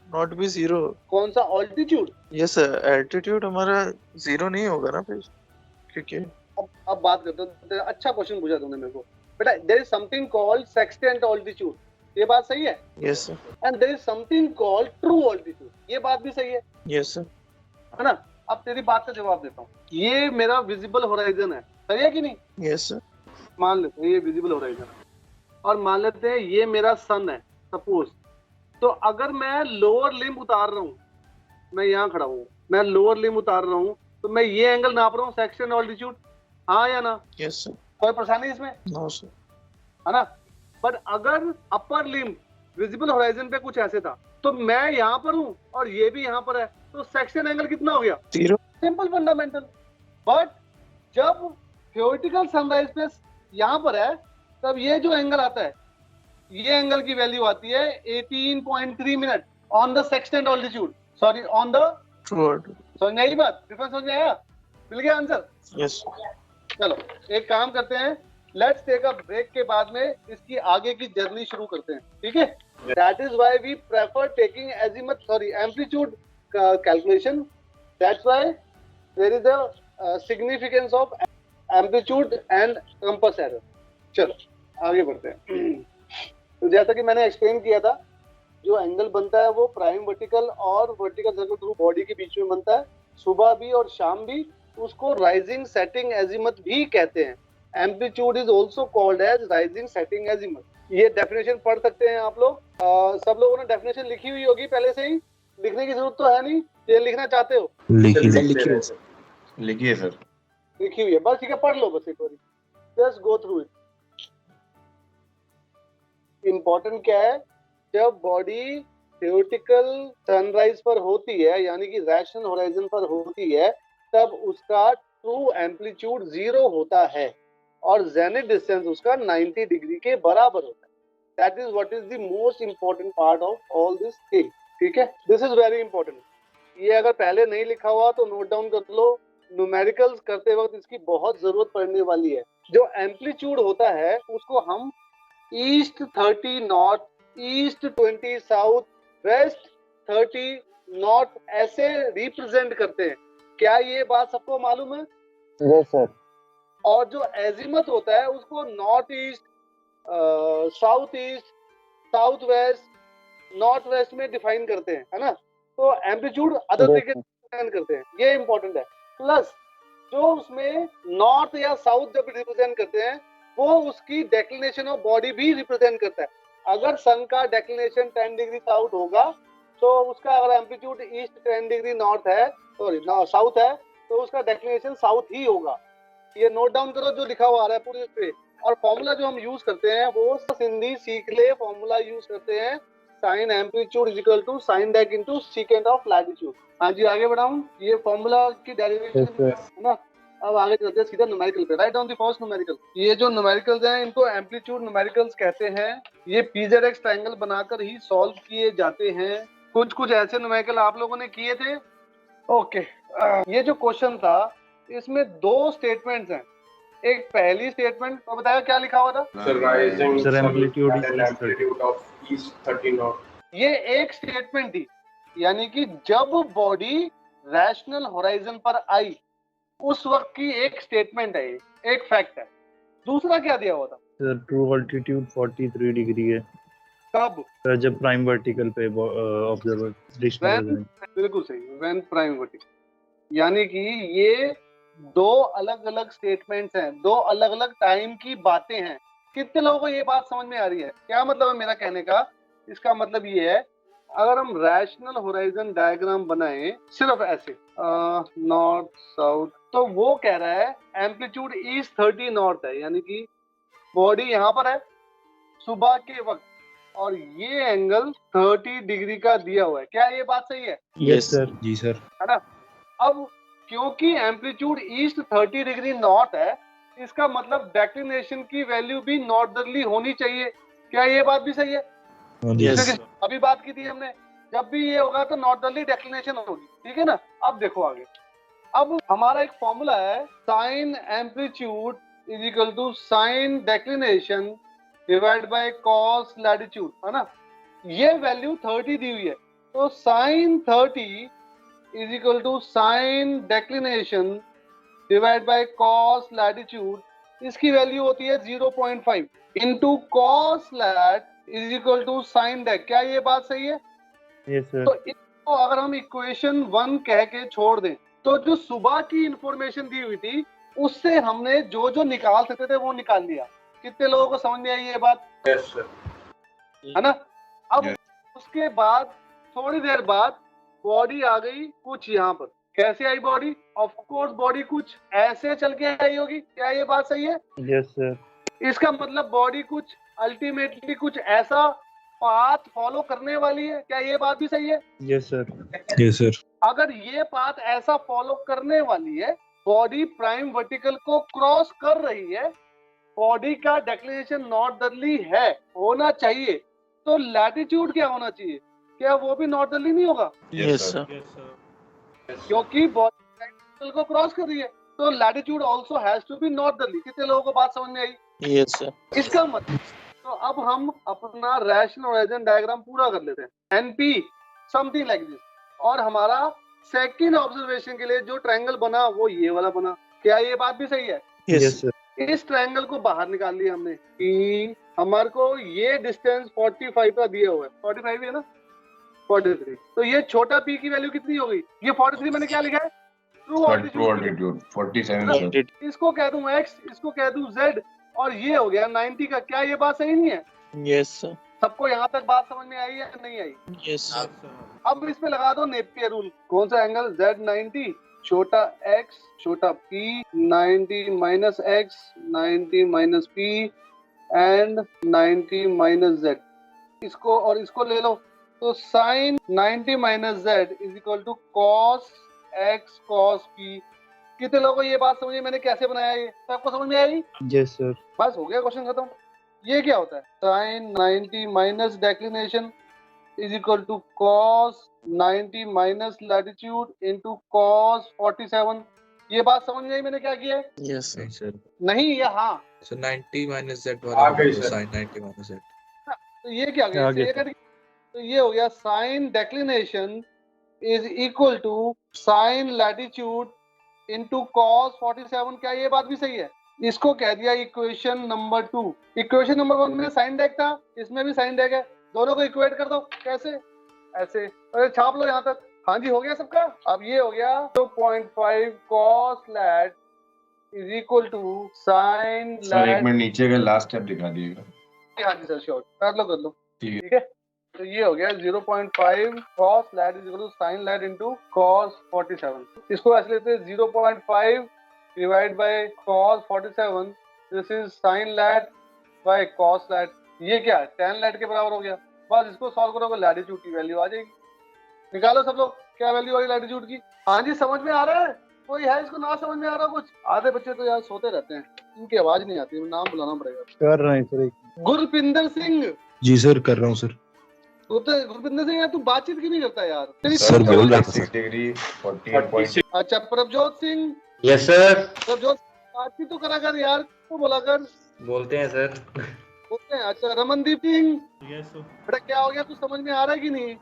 not be 0। कौन सा ऑल्टीट्यूड? यस सर, एल्टीट्यूड हमारा 0 नहीं होगा ना फिर, क्योंकि अब बात करते हैं। अच्छा क्वेश्चन पूछा तुमने मेरे को बेटा। There is something called sextant altitude, ये बात सही है? Yes sir. And there is something called true altitude, ये बात भी सही है, यस सर। है ना? अब तेरी बात का जवाब देता हूँ। ये मेरा विजिबल होराइजन है, सही है कि नहीं? Yes sir. मान लेते हैं ये विजिबल होराइजन है, और मान लेते हैं ये मेरा सन है सपोज, तो अगर मैं लोअर लिम्ब उतार रहा हूँ, मैं यहाँ खड़ा हूँ, मैं लोअर लिम्ब उतार रहा हूँ, तो मैं ये एंगल नाप रहा हूँ सेक्शन ऑल्टीट्यूड, हाँ या ना? Yes, sir. कोई परेशानी इसमें, No, sir. है ना? बट अगर अपर लिम्ब विजिबल होराइजन पे कुछ ऐसे था, तो मैं यहाँ पर हूँ और ये भी यहाँ पर है, तो सेक्शन एंगल कितना हो गया? 0. Simple fundamental. बट जब थ्योरेटिकल सनराइज पे यहाँ पर है, तब ये जो एंगल आता है, ये एंगल की वैल्यू आती है 18.3 minute on the sextant altitude, sorry on the, True. समझ में आई बात? डिफरेंस समझ में आया? मिल गया आंसर? Yes. चलो एक काम करते हैं, लेट्स टेक अ ब्रेक के बाद में इसकी आगे की जर्नी शुरू करते हैं, ठीक है? That is why we prefer taking azimuth, sorry amplitude calculation, that's why there is a significance of amplitude and compass error. चलो आगे बढ़ते हैं। तो जैसा कि मैंने एक्सप्लेन किया था, जो एंगल बनता है वो प्राइम वर्टिकल और वर्टिकल सर्कल थ्रू बॉडी के बीच में बनता है, सुबह भी और शाम भी। उसको राइजिंग सेटिंग एजीमुथ भी कहते हैं। Amplitude is also called as rising setting azimuth. ये डेफिनेशन पढ़ सकते हैं आप लोग। सब लोगों ने डेफिनेशन लिखी हुई होगी पहले से ही, लिखने की जरूरत तो है नहीं। ये लिखना चाहते हो? लिखिए सर। लिखी हुई है, बस ठीक है, पढ़ लो बस एक बार, just go through it. Important क्या है, जब बॉडी थ्योरेटिकल सनराइज पर होती है, यानी कि रैशनल होराइजन पर होती है, तब उसका ट्रू एम्पलीट्यूड 0 होता है और जेनिथ डिस्टेंस उसका 90 डिग्री के बराबर होता है। That is what is the most important part of all this thing, ठीक है? This is very important. ये अगर पहले नहीं लिखा हुआ तो नोट डाउन कर लो, न्यूमेरिकल्स करते वक्त इसकी बहुत जरूरत पड़ने वाली है। जो एम्पलीट्यूड होता है उसको हम east 30 north, east 20 south, west 30 north ऐसे रिप्रेजेंट करते हैं। क्या ये बात सबको मालूम है? Yes sir. और जो एजीमुथ होता है उसको north east, south east, south west, north west में डिफाइन करते हैं, है ना? तो एम्पलीट्यूड अदर तरीके से डिफाइन करते हैं, ये इंपॉर्टेंट है। प्लस जो उसमें नॉर्थ या साउथ जब रिप्रेजेंट करते हैं, वो उसकी डेक्लिनेशन ऑफ बॉडी भी रिप्रेजेंट करता है। अगर सन का डेक्लिनेशन 10 डिग्री साउथ होगा, तो उसका अगर एम्पलीट्यूड ईस्ट 10 डिग्री नॉर्थ है, सॉरी साउथ है, तो उसका डेक्लिनेशन साउथ ही होगा। ये नोट डाउन करो जो लिखा हुआ आ रहा है पूरे पे। और फॉर्मूला जो हम यूज करते हैं वो हिंदी सीख ले, फॉर्मूला यूज करते हैं sine amplitude is equal to sine dec into secant of latitude. हाँ जी, आगे बढ़ाऊं? ये फॉर्मूला की डेरिवेशन है ना। अब आगे चलते हैं सीधा न्यूमेरिकल पे। Write down the first numerical. ये जो न्यूमेरिकल्स हैं इनको एम्पलीट्यूड न्यूमेरिकल्स कहते हैं। ये पीजेड ट्रायंगल बनाकर ही सॉल्व किए जाते हैं। कुछ ऐसे न्यूमेरिकल आप लोगों ने किए थे। ओके, ये जो क्वेश्चन था इसमें 2 स्टेटमेंट्स हैं। एक पहली स्टेटमेंट तो बताया क्या लिखा हुआ था? Sir amplitude of east 30 not. ये एक स्टेटमेंट थी, यानी कि जब बॉडी रैशनल होराइजन पर आई उस वक्त की एक स्टेटमेंट है, एक फैक्ट है। दूसरा क्या दिया हुआ था? सर ट्रू ऑल्टीट्यूड 43 डिग्री है। कब? सर जब प्राइम वर्टिकल पे ऑब्जर्वर बिल्कुल सही, व्हेन प्राइम वर्टिकल। यानी कि ये 2 अलग अलग स्टेटमेंट्स हैं, 2 अलग अलग टाइम की बातें हैं। कितने लोगों को ये बात समझ में आ रही है? क्या मतलब है मेरा कहने का? इसका मतलब ये है, अगर हम रैशनल होराइजन डायग्राम बनाएं सिर्फ ऐसे नॉर्थ साउथ, तो वो कह रहा है एम्पलीट्यूड ईस्ट 30 नॉर्थ है, यानी कि बॉडी यहाँ पर है सुबह के वक्त और ये एंगल 30 डिग्री का दिया हुआ है। क्या ये बात सही है? Yes sir. जी सर। है ना? अब क्योंकि एम्पलीट्यूड ईस्ट 30 डिग्री नॉर्थ है, इसका मतलब डेक्लिनेशन की वैल्यू भी नॉर्दर्ली होनी चाहिए। क्या ये बात भी सही है? यस। अभी बात की थी हमने, जब भी ये होगा तो नॉर्दर्ली डेक्लिनेशन होगी, ठीक है ना? अब देखो आगे। अब हमारा एक फॉर्मूला है, sine amplitude is equal to sine declination divide by cos latitude, है ना? ये वैल्यू 30 दी हुई है, तो sine 30 is equal to sine declination divide by cos latitude. इसकी वैल्यू होती है 0.5 into cos lat is equal to sine dec. क्या ये बात सही है? Yes sir. तो इसको अगर हम इक्वेशन 1 कह के छोड़ दें, तो जो सुबह की इंफॉर्मेशन दी हुई थी उससे हमने जो जो निकाल सकते थे वो निकाल लिया। कितने लोगों को समझ में आई ये बात? Yes sir. है ना? अब उसके बाद थोड़ी देर बाद बॉडी आ गई कुछ यहाँ पर। कैसे आई बॉडी? ऑफ कोर्स बॉडी कुछ ऐसे चल के आई होगी। क्या ये बात सही है? Yes sir. इसका मतलब बॉडी कुछ अल्टीमेटली कुछ ऐसा पाथ फॉलो करने वाली है। क्या ये बात भी सही है? Yes sir. Yes sir. अगर ये पाथ ऐसा फॉलो करने वाली है, बॉडी प्राइम वर्टिकल को क्रॉस कर रही है, बॉडी का डेक्लिनेशन नॉर्दर्ली है, होना चाहिए, तो लैटिट्यूड क्या होना चाहिए? क्या वो भी नॉर्दर्ली नहीं होगा? Yes, sir. क्योंकि बॉडी प्राइम वर्टिकल को क्रॉस कर रही है, तो latitude also has to be northerly. कितने लोगों को बात समझ में आई? Yes, sir. इसका मतलब, तो अब हम अपना रैशनल ओरिजिन डायग्राम पूरा कर लेते हैं। एनपी समथिंग लाइक दिस, और हमारा सेकंड ऑब्जर्वेशन के लिए जो ट्रायंगल बना वो ये वाला बना। क्या ये बात भी सही है? Yes sir. इस ट्रायंगल को बाहर निकाल लिया हमने कि हमारे को ये डिस्टेंस 45 का दिया हुआ है। 45 है ना? 43। तो ये छोटा p की वैल्यू कितनी होगी? ये 43 मैंने क्या लिखा है? True altitude. 47 इसको कह दूं x, इसको कह दूं z, और ये हो गया 90 का। क्या ये बात सही नहीं है? Yes, sir. सबको यहाँ तक बात समझ में आई या नहीं आई? Yes, sir. अब इस पे लगा दो नेपियर रूल। कौन सा एंगल? Z90 छोटा x छोटा p 90 minus x 90 minus p and 90 minus z। इसको और इसको ले लो, तो sine 90 minus z is equal to cos x cos p। कितने लोगों को ये बात समझ में मैंने कैसे बनाया? ये सबको समझ में आई? Yes sir. बस हो गया, क्वेश्चन खत्म। ये क्या होता है? Sine 90 minus declination is equal to cos 90 minus latitude into cos 47। ये बात समझ में आई मैंने क्या किया है? Yes, sir. नहीं सर। नहीं, ये हाँ। सो 90 माइनस z आ गई वाला सर। Sign 90 minus z। तो ये क्या हो गया? आ गया ये तो ये हो गया sine declination is equal to sine latitude into cos 47। क्या ये बात भी सही है? इसको कह दिया इक्वेशन नंबर 2। इक्वेशन नंबर 1 में साइन डेक था, इसमें भी साइन डेक है। दोनों को इक्वेट कर दो। कैसे? ऐसे। अरे छाप लो यहाँ तक। हाँ जी, हो गया सबका। अब ये हो गया 2.5 cos lat is equal to sine sir एक लैट। मिनट नीचे का लास्ट स्टेप दिखा दीजिएगा। हाँ जी सर, श्योर। कर लो। ठीक है। ठीक है, तो ये हो गया 0.5 cos lat is equal to sin lat into cos 47। इसको ऐसे लेते हैं 0.5 divide by cos 47, this is sin lat by cos lat। ये क्या है? tan lat के बराबर हो गया। बस इसको सॉल्व करोगे, लैटिट्यूड की वैल्यू आ जाएगी। निकालो सब लोग, क्या वैल्यू आ रही लैटिट्यूड की? हाँ जी, समझ में आ रहा है? कोई है इसको ना समझ में आ रहा? कुछ आधे बच्चे तो यार सोते रहते हैं, इनकी आवाज नहीं आती, नाम बुलाना पड़ेगा। कर रहे हैं सर। गुरपिंदर सिंह। जी सर, कर रहा हूँ सर। गुरपिंदर सिंह यार, तू बातचीत क्यों नहीं करता यार? तेरी सर बोल रहा था 46 डिग्री 48 अच्छा, प्रभजोत सिंह। Yes sir. प्रभजोत, बातचीत तो करा कर यार, तो बोला कर। बोलते हैं सर। बोलते हैं। अच्छा, रमनदीप सिंह। Yes sir. बेटा क्या हो गया, कुछ समझ में आ रहा है कि नहीं?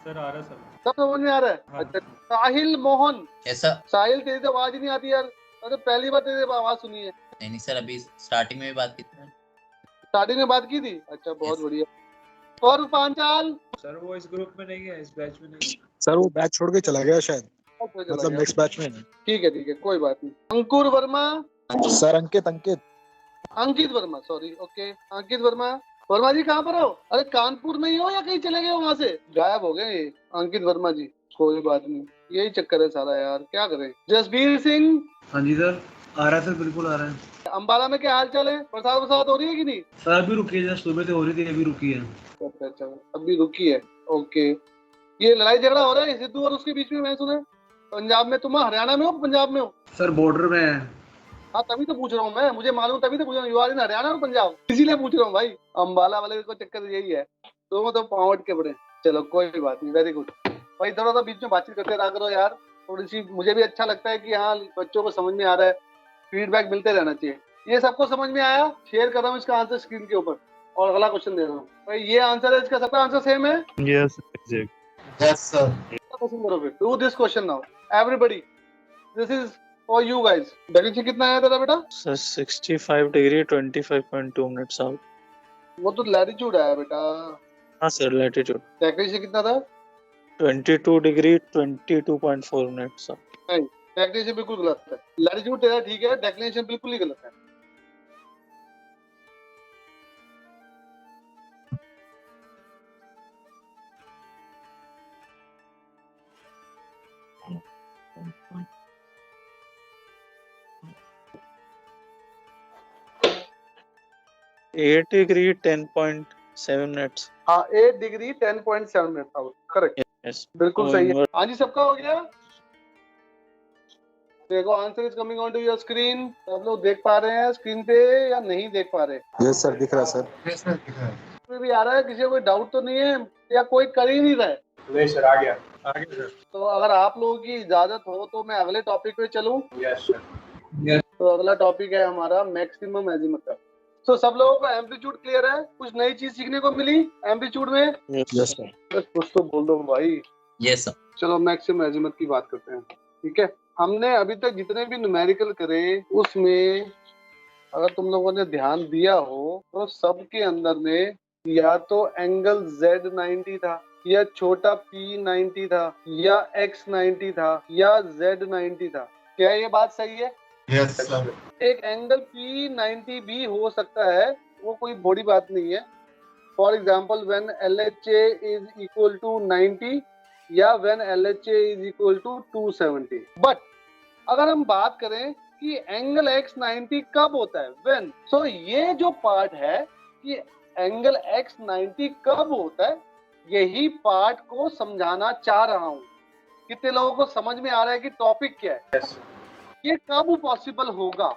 सर आ रहा सर। सब समझ में आ रहा है? हाँ। अच्छा, साहिल मोहन। ऐसा साहिल, तेरी तो आवाज ही नहीं आती यार। अरे पहली बार तेरी आवाज सुनी है। नहीं सर, अभी स्टार्टिंग में भी बात की थी। स्टार्टिंग में बात की थी? अच्छा, बहुत Yes. बढ़िया। और पांचाल? सर वो इस ग्रुप में नहीं है, इस बैच में नहीं है। सर वो बैच छोड़ के चला गया शायद, चला मतलब गया। नेक्स्ट बैच में नहीं। ठीक है, कोई बात नहीं। अंकुर वर्मा। सर अंकित अंकित वर्मा, सॉरी। ओके, अंकित वर्मा। वर्मा जी कहाँ पर हो? अरे कानपुर में ही हो या कहीं चले गए हो? वहाँ से गायब हो गए ये अंकित वर्मा जी। कोई बात नहीं, यही चक्कर है सारा यार, क्या करें। जसबीर सिंह। हाँ जी सर, आ रहा है सर, बिल्कुल आ रहा है। अंबाला में क्या हाल चाल है? बरसात हो रही है कि नहीं? सर अभी रुकी है, सुबह से हो रही थी, अभी रुकी है। अच्छा, अभी रुकी है। ओके, ये लड़ाई झगड़ा हो रहा है सिद्धू और उसके बीच में, मैं सुना पंजाब में। तुम हरियाणा में हो, पंजाब में हो? सर बॉर्डर में है। हाँ, तभी तो पूछ रहा हूँ मैं, मुझे मालूम, तभी तो पूछ रहा हूँ। यू आर इन हरियाणा और पंजाब, इसीलिए पूछ रहा हूँ भाई। अंबाला वाले को चक्कर यही है, तो पावट के बड़े। चलो कोई बात नहीं, वेरी गुड भाई। थोड़ा बीच में बातचीत करते रहा करो यार, थोड़ी सी। मुझे भी अच्छा लगता है कि हाँ, बच्चों को समझ में आ रहा है, फीडबैक मिलते रहना चाहिए। ये सबको समझ में आया? शेयर कर रहा हूँ इसका आंसर स्क्रीन के ऊपर, और अगला क्वेश्चन दे रहा हूँ भाई। ये आंसर है इसका, सबका आंसर सेम है? Yes exact. Yes sir. Question करो फिर। Do this question now everybody, this is for you guys. Definition कितना आया तेरा बेटा? Sir, 65 degree 25.2 minutes out. वो तो लैटिट्यूड आया बेटा। हाँ सर, latitude डेफिनेशन कितना था? 22 degree 22.4 minutes out. नहीं, डेफिनेशन बिल्कुल गलत है। लैटिट्यूड तेरा ठीक है, डेफिनेशन बिल्कुल ही गलत है। 8 degree 10.7 minutes. हाँ 8 degree 10.7 minute out, correct, Yes. बिल्कुल तो सही है। inverse- हाँ जी, सबका हो गया। देखो answer is coming on to your screen. सब लोग देख पा रहे हैं स्क्रीन पे या नहीं देख पा रहे? यस सर, दिख रहा है सर। कोई भी आ रहा है? किसी को कोई डाउट तो नहीं है या कोई कर ही नहीं रहा है? नहीं सर, आ गया। तो अगर आप लोगों की इजाजत हो तो मैं अगले टॉपिक पे चलूं। Yes sir. तो अगला टॉपिक है हमारा मैक्सिमम एजिमुथ का। तो सब लोगों को एम्पलीट्यूड क्लियर है? कुछ नई चीज सीखने को मिली एम्पलीट्यूड में? Yes sir. बस कुछ तो बोल दो भाई। Yes sir. चलो मैक्सिमम एजिमुथ की बात करते हैं, ठीक है। हमने अभी तक जितने भी न्यूमेरिकल करे उसमें अगर तुम लोगों ने ध्यान दिया हो तो सबके अंदर में या तो एंगल Z90 था, या छोटा P90 था, या X90 था, या Z90 था। क्या ये बात सही है? Yes sir. एक एंगल P90 भी हो सकता है, वो कोई बड़ी बात नहीं है। For example when LHA is equal to 90 या when LHA is equal to 270। But अगर हम बात करें कि एंगल X90 कब होता है, व्हेन, सो ये जो पार्ट है कि एंगल X90 कब होता है, यही पार्ट को समझाना चाह रहा हूं। कितने लोगों को समझ में आ रहा है कि टॉपिक क्या है? यस ये कब पॉसिबल होगा?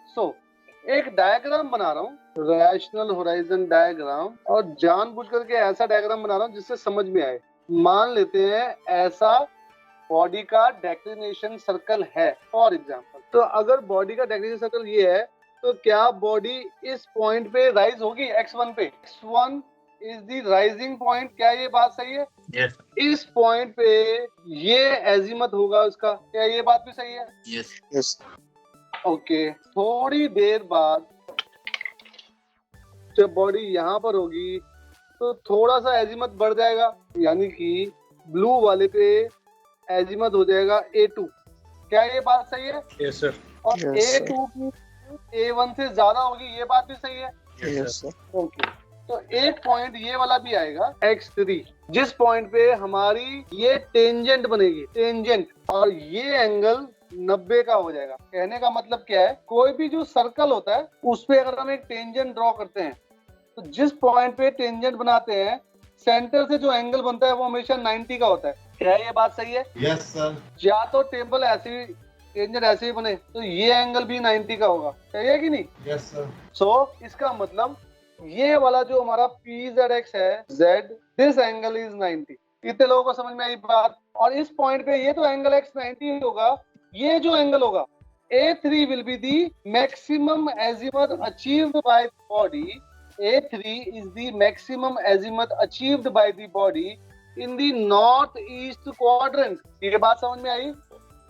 सो एक डायग्राम बना रहा हूँ, रैशनल होराइजन डायग्राम, और जानबूझ करके ऐसा डायग्राम बना रहा हूँ जिससे समझ में आए। मान लेते हैं ऐसा बॉडी का डेक्लिनेशन सर्कल है फॉर एग्जांपल। तो अगर बॉडी का डेक्लिनेशन सर्कल ये है तो क्या बॉडी इस पॉइंट पे राइज होगी x1 पे? x1 is the rising point. क्या ये बात सही है? यस इस पॉइंट पे ये एजीमथ होगा उसका। क्या ये बात भी सही है? Yes yes okay. थोड़ी देर बाद जब बॉडी यहाँ पर होगी तो थोड़ा सा एजीमथ बढ़ जाएगा, यानी कि ब्लू वाले पे एजीमथ हो जाएगा A2। क्या ये बात सही है? Yes sir. और Yes, sir. A2 की A1 से ज्यादा होगी, ये बात भी सही है? Yes sir. ओके। तो एक पॉइंट ये वाला भी आएगा x3, जिस पॉइंट पे हमारी ये टेंजेंट बनेगी, टेंजेंट, और ये एंगल 90 का हो जाएगा। कहने का मतलब क्या है, कोई भी जो सर्कल होता है उस पे अगर हम एक टेंजेंट ड्रॉ करते हैं तो जिस पॉइंट पे टेंजेंट बनाते हैं सेंटर से जो एंगल बनता है वो हमेशा 90 का होता है। क्या ये बात सही है? Yes sir. या तो टेबल ऐसे ही, टेंजेंट ऐसे ही बने तो ये एंगल भी 90 का होगा। सही है कि नहीं? Yes sir. सो इसका मतलब ये वाला जो हमारा PZX है, Z, दिस एंगल इज 90। इतने लोगों को समझ में आई बात? और इस पॉइंट पे ये तो एंगल X90 होगा, ये जो एंगल होगा A3 will be the maximum azimuth achieved by body. A3 is the maximum azimuth achieved by the body in the northeast quadrant। ये बात समझ में आई?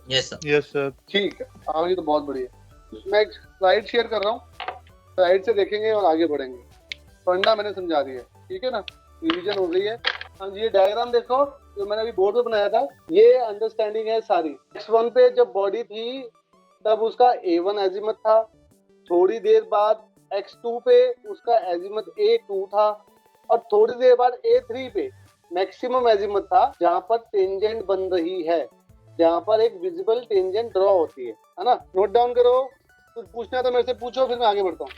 Yes sir. Yes sir. ठीक है, आगे तो बहुत बढ़िया। मैं एक स्लाइड शेयर कर रहा हूँ, स्लाइड से देखेंगे और आगे बढ़ेंगे। फंडा मैंने समझा दिया, ठीक है ना, रिवीजन हो गई है। हाँ जी, ये डायग्राम देखो जो मैंने अभी बोर्ड पे बनाया था, ये अंडरस्टैंडिंग है सारी। x1 पे जब बॉडी थी तब उसका A1 एजीमथ था, थोड़ी देर बाद x2 पे उसका एजीमथ A2 था, और थोड़ी देर बाद A3 पे मैक्सिमम एजीमथ था जहाँ पर टेंजेंट बन रही है, जहाँ पर एक विजिबल टेंजेंट ड्रॉ होती है ना। नोट डाउन करो, कुछ पूछना है तो मेरे से पूछो, फिर मैं आगे बढ़ता हूँ।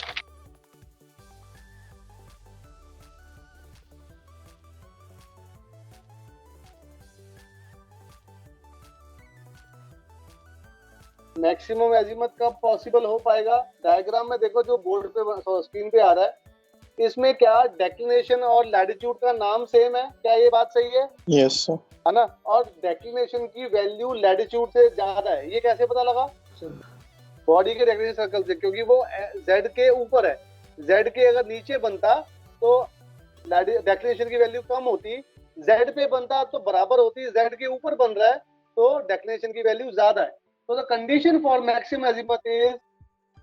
मैक्सिमम एजीमथ कब पॉसिबल हो पाएगा? डायग्राम में देखो जो बोर्ड पे स्क्रीन पे आ रहा है, इसमें क्या डेक्लिनेशन और लैटिट्यूड का नाम सेम है? क्या ये बात सही है? Yes sir. है ना। और डेक्लिनेशन की वैल्यू लैटिट्यूड से ज्यादा है, ये कैसे पता लगा? बॉडी के डेक्लिनेशन सर्कल से, क्योंकि वो Z के ऊपर है। Z के अगर नीचे बनता तो डेक्लिनेशन की वैल्यू कम होती, Z पे बनता तो बराबर होती, Z के ऊपर बन रहा है तो डेक्लिनेशन की वैल्यू ज्यादा है। तो the condition for maximum azimuth is,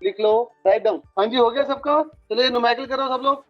लिख लो, राइट डाउन। हाँ जी, हो गया सबका? चलिए न्यूमेरिकल करो सब लोग।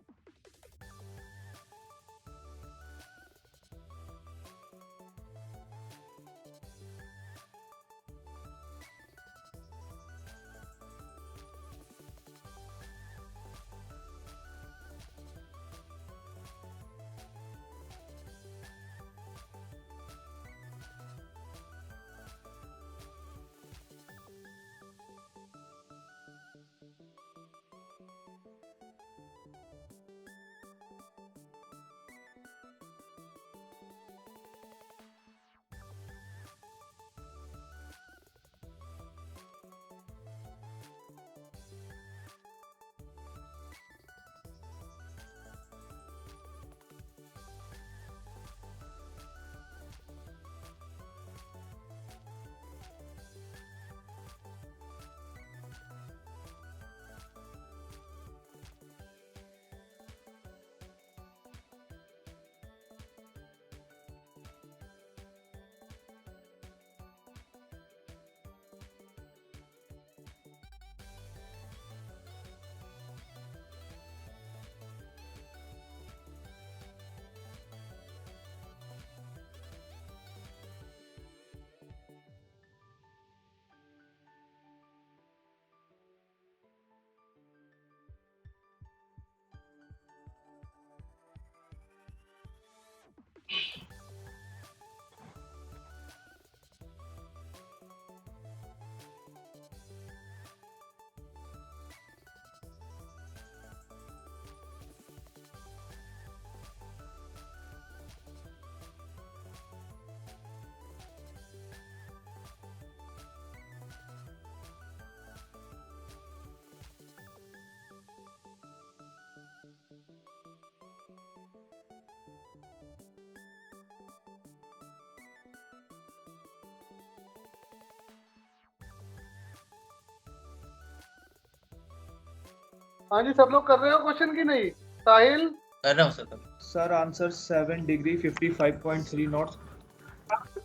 हाँ जी, सब लोग कर रहे हो क्वेश्चन की नहीं? साहिल कर रहा हूँ sir. Sir answer 7 degree 55.3 knots.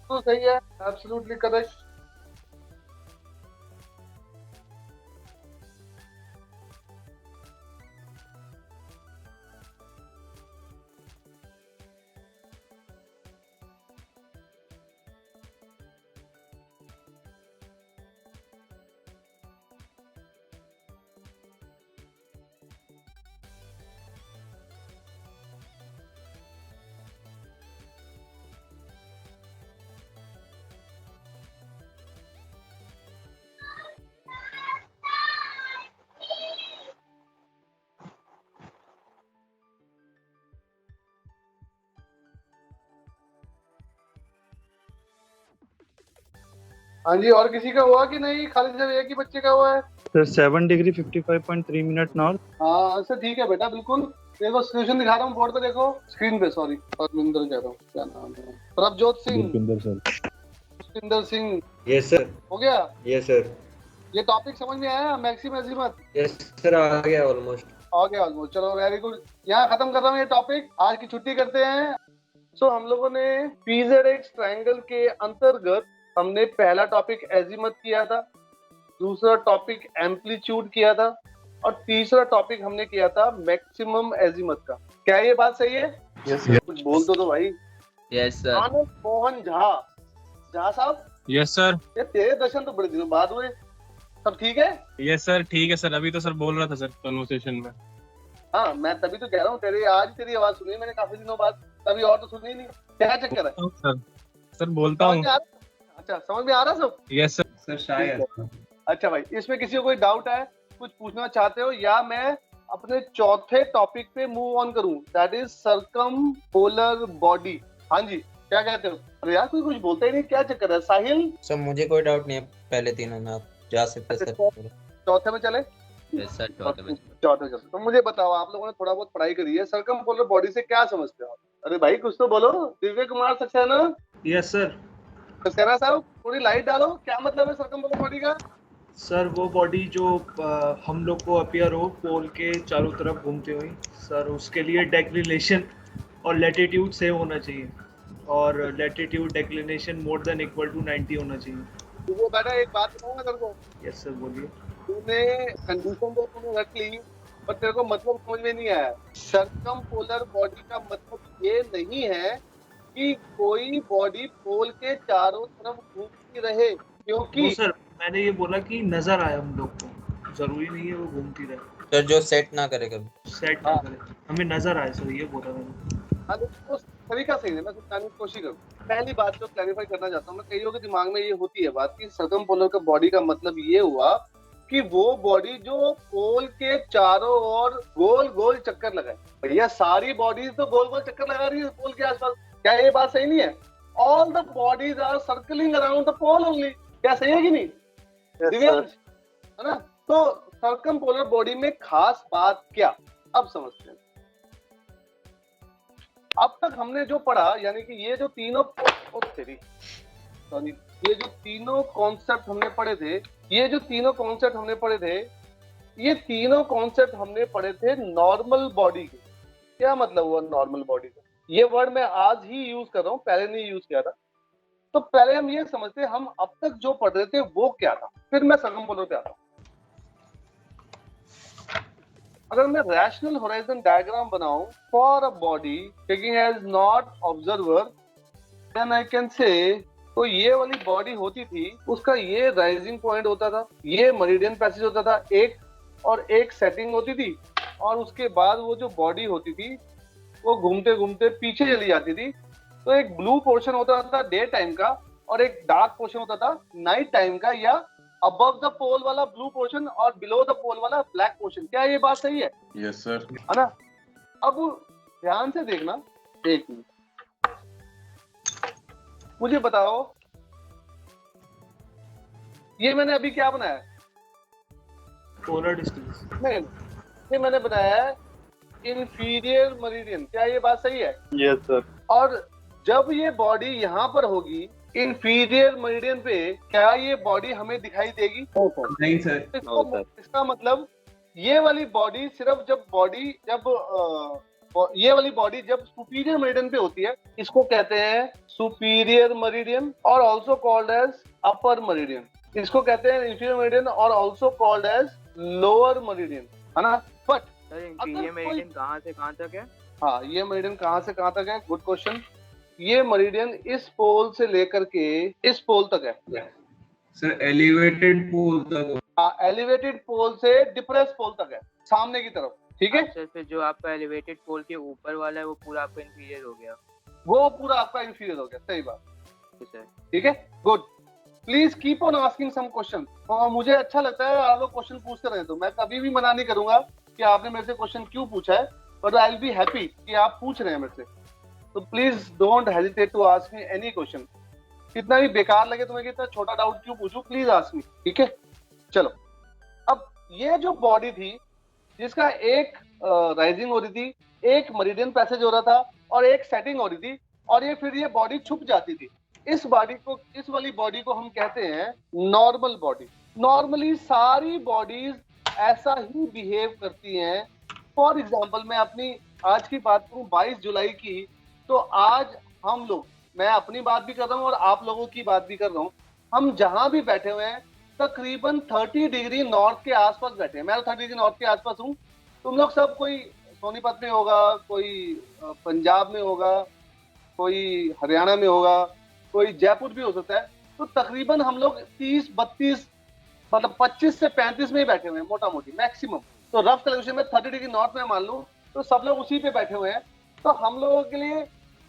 तो सही है, एब्सोल्युटली करेक्ट। हाँ जी, और किसी का हुआ कि नहीं? खाली सिर्फ एक ही बच्चे का हुआ है? Sir 7 degree 55.3 minute north. हाँ सर, ठीक है बेटा, बिल्कुल। देखो सोल्यूशन दिखा रहा हूँ बोर्ड पे, देखो स्क्रीन पे। सॉरी, परमिंदर कह रहा हूँ, क्या नाम है? Prabhjot Singh. Gurpinder sir. Gurpinder Singh. Yes sir. हो गया? Yes sir. ये टॉपिक समझ में आया? मैक्सिम एजीमथ यस सर, आ गया ऑलमोस्ट। आ गया ऑलमोस्ट। चलो वेरी गुड, यहाँ खत्म कर रहा हूँ ये टॉपिक। आज की छुट्टी करते हैं। सो हम लोगों ने PZX ट्रायंगल के अंतर्गत हमने पहला टॉपिक एजीमथ किया था, दूसरा टॉपिक एम्पलीट्यूड किया था, और तीसरा टॉपिक हमने किया था मैक्सिमम एजीमथ का। क्या ये बात सही है? यस कुछ बोल दो भाई। Yes sir. आनंद मोहन झा, झा साहब। Yes sir. ये तेरे दर्शन तो बड़े दिनों बाद हुए। सब ठीक है? यस सर, ठीक है सर। अभी तो सर बोल रहा था सर कन्वर्सेशन में। हाँ, मैं तभी तो कह रहा हूँ, तेरी आज तेरी आवाज सुनी मैंने काफी दिनों बाद, तभी और तो सुनी नहीं। क्या चक्कर है? सर बोलता समझ हूँ। में आ रहा? अच्छा, समझ में आ रहा सब? Yes sir. सर शायद। अच्छा भाई, इसमें किसी को कोई डाउट है, कुछ पूछना चाहते हो, या मैं अपने चौथे टॉपिक पे मूव ऑन करूं, that is circum polar body? हाँ जी, क्या कहते हो? अरे यार, कोई कुछ बोलता ही नहीं, क्या चक्कर है? साहिल? सर मुझे कोई डाउट नहीं है, पहले तीनों में आप जा सकते सर। चौथे में चले? यस सर, चौथे में। चौथे चलो। तो मुझे बताओ, आप लोगों ने थोड़ा बहुत पढ़ाई करी है, सर्कम पोलर बॉडी से क्या समझते हो? अरे भाई कुछ तो बोलो। दिव्य कुमार सक्सेना? Yes sir. सक्सेना साहब, थोड़ी लाइट डालो, क्या मतलब है सर्कम पोलर बॉडी का? सर वो बॉडी जो हम लोग को अपीयर हो पोल के चारों तरफ घूमते हुए, सर उसके लिए डेक्लिनेशन और लैटिट्यूड सेम होना चाहिए, और latitude declination more than equal to 90 होना चाहिए। तो वो बेटा एक बात बताऊंगा तेरे को। यस सर, बोलिए। तूने कंडीशन तो तूने रख ली, पर तेरे को मतलब समझ में नहीं आया। सर्कम पोलर बॉडी का मतलब ये नहीं है कि कोई बॉडी पोल के चारों तरफ घूमती रहे, क्योंकि वो सर मैंने ये बोला कि नजर आए हम लोग को, जरूरी नहीं है वो घूमती रहे, सर जो सेट ना करे कभी। सेट ना करे, हमें नजर आए सर, ये बोला मैंने। हाँ, तो उस तरीका सही है, मैं समझाने की कोशिश करूँ। पहली बात जो क्लैरिफाई करना चाहता हूँ मैं, कईयों के दिमाग में ये होती है बात कि सर्कम पोलर का बॉडी का मतलब ये हुआ कि वो बॉडी जो पोल के चारों ओर गोल गोल चक्कर लगाए। भैया सारी बॉडीज तो गोल गोल चक्कर लगा रही है पोल के आसपास, क्या ये बात सही नहीं है? All the bodies are circling around the pole only. क्या सही है कि नहीं? दिव्यांश, है ना? तो सर्कम पोलर बॉडी में खास बात क्या, अब समझते हैं। अब तक हमने जो पढ़ा, यानी कि ये जो तीनों ये जो तीनों कॉन्सेप्ट हमने पढ़े थे, ये तीनों कॉन्सेप्ट हमने पढ़े थे नॉर्मल बॉडी के। क्या मतलब हुआ नॉर्मल बॉडी का? ये वर्ड मैं आज ही यूज कर रहा हूँ, पहले नहीं यूज किया था। तो पहले हम ये समझते हैं हम अब तक जो पढ़ रहे थे वो क्या था, फिर मैं सर्कम पोलर पे आता हूँ। अगर मैं रैशनल होराइजन डायग्राम बनाऊं for a body taking as not observer, then I can say, तो ये वाली बॉडी होती थी, उसका ये राइजिंग पॉइंट होता था, ये मेरिडियन पैसेज होता था एक, और एक सेटिंग होती थी, और उसके बाद वो जो बॉडी होती थी वो घूमते घूमते पीछे चली जाती थी। तो एक ब्लू पोर्शन होता था डे टाइम का, और एक डार्क पोर्शन होता था नाइट टाइम का, या अबव द पोल वाला ब्लू पोर्शन और बिलो द पोल वाला ब्लैक पोर्शन। क्या ये बात सही है? Yes sir. है ना? अब ध्यान से देखना, एक मिनट मुझे बताओ, ये मैंने अभी क्या बनाया? Polar distance. नहीं, ये मैंने बनाया है इंफीरियर मेरिडियन। क्या ये बात सही है? Yes sir. और जब ये बॉडी यहाँ पर होगी इंफीरियर मेरिडियन पे, क्या ये बॉडी हमें दिखाई देगी? नहीं सर। इसका मतलब ये वाली बॉडी सिर्फ ये वाली बॉडी जब सुपीरियर मेरिडियन पे होती है, इसको कहते हैं सुपीरियर मेरिडियन और also called as upper meridian. इसको कहते हैं इंफीरियर मेरिडियन और also called as lower meridian, है ना। बट सर इंफीरियर मेरिडियन कहाँ से कहाँ तक है? हाँ, ये मेरिडियन कहाँ से कहाँ तक है, गुड क्वेश्चन। ये मेरिडियन इस पोल से लेकर के इस पोल तक है सर। एलिवेटेड पोल तक। हाँ, एलिवेटेड पोल से डिप्रेस पोल तक है, सामने की तरफ, ठीक है। सर फिर जो आपका एलिवेटेड पोल के ऊपर वाला है वो पूरा आपका इंफीरियर हो गया। वो पूरा आपका इंफीरियर हो गया, सही बात, सर ठीक है, good. Please keep on asking some question. और मुझे अच्छा लगता है आप लोग क्वेश्चन पूछते रहे, तो मैं कभी भी मना नहीं करूंगा कि आपने मेरे से क्वेश्चन क्यों पूछा है, but I will be happy कि आप पूछ रहे हैं मेरे से। तो please don't hesitate to ask me any question. कितना भी बेकार लगे तुम्हें, कितना छोटा डाउट क्यों पूछूं, प्लीज आस्क मी, ठीक है। चलो, अब ये जो बॉडी थी जिसका एक राइजिंग हो रही थी, एक मेरिडियन पैसेज हो रहा था और एक सेटिंग हो रही थी, और ये फिर ये बॉडी छुप जाती थी। इस वाली बॉडी को हम कहते हैं नॉर्मल बॉडी। नॉर्मली सारी बॉडीज ऐसा ही बिहेव करती हैं। फॉर एग्जांपल मैं अपनी आज की बात करूं 22 जुलाई की, तो आज हम लोग, मैं अपनी बात भी कर रहा हूं और आप लोगों की बात भी कर रहा हूं, हम जहां भी बैठे हुए हैं तकरीबन 30 डिग्री नॉर्थ के आसपास बैठे हैं। मैं 30 डिग्री नॉर्थ के आसपास हूँ, तुम लोग सब कोई सोनीपत में होगा, कोई पंजाब में होगा, कोई हरियाणा में होगा, कोई जयपुर भी हो सकता है। तो तकरीबन हम लोग 30-32 मतलब 25 से 35 में ही बैठे हुए हैं मोटा मोटी मैक्सिमम। तो रफ कैलकुलेशन में 30 डिग्री नॉर्थ में मान लो तो सब लोग उसी पे बैठे हुए हैं। तो हम लोगों के लिए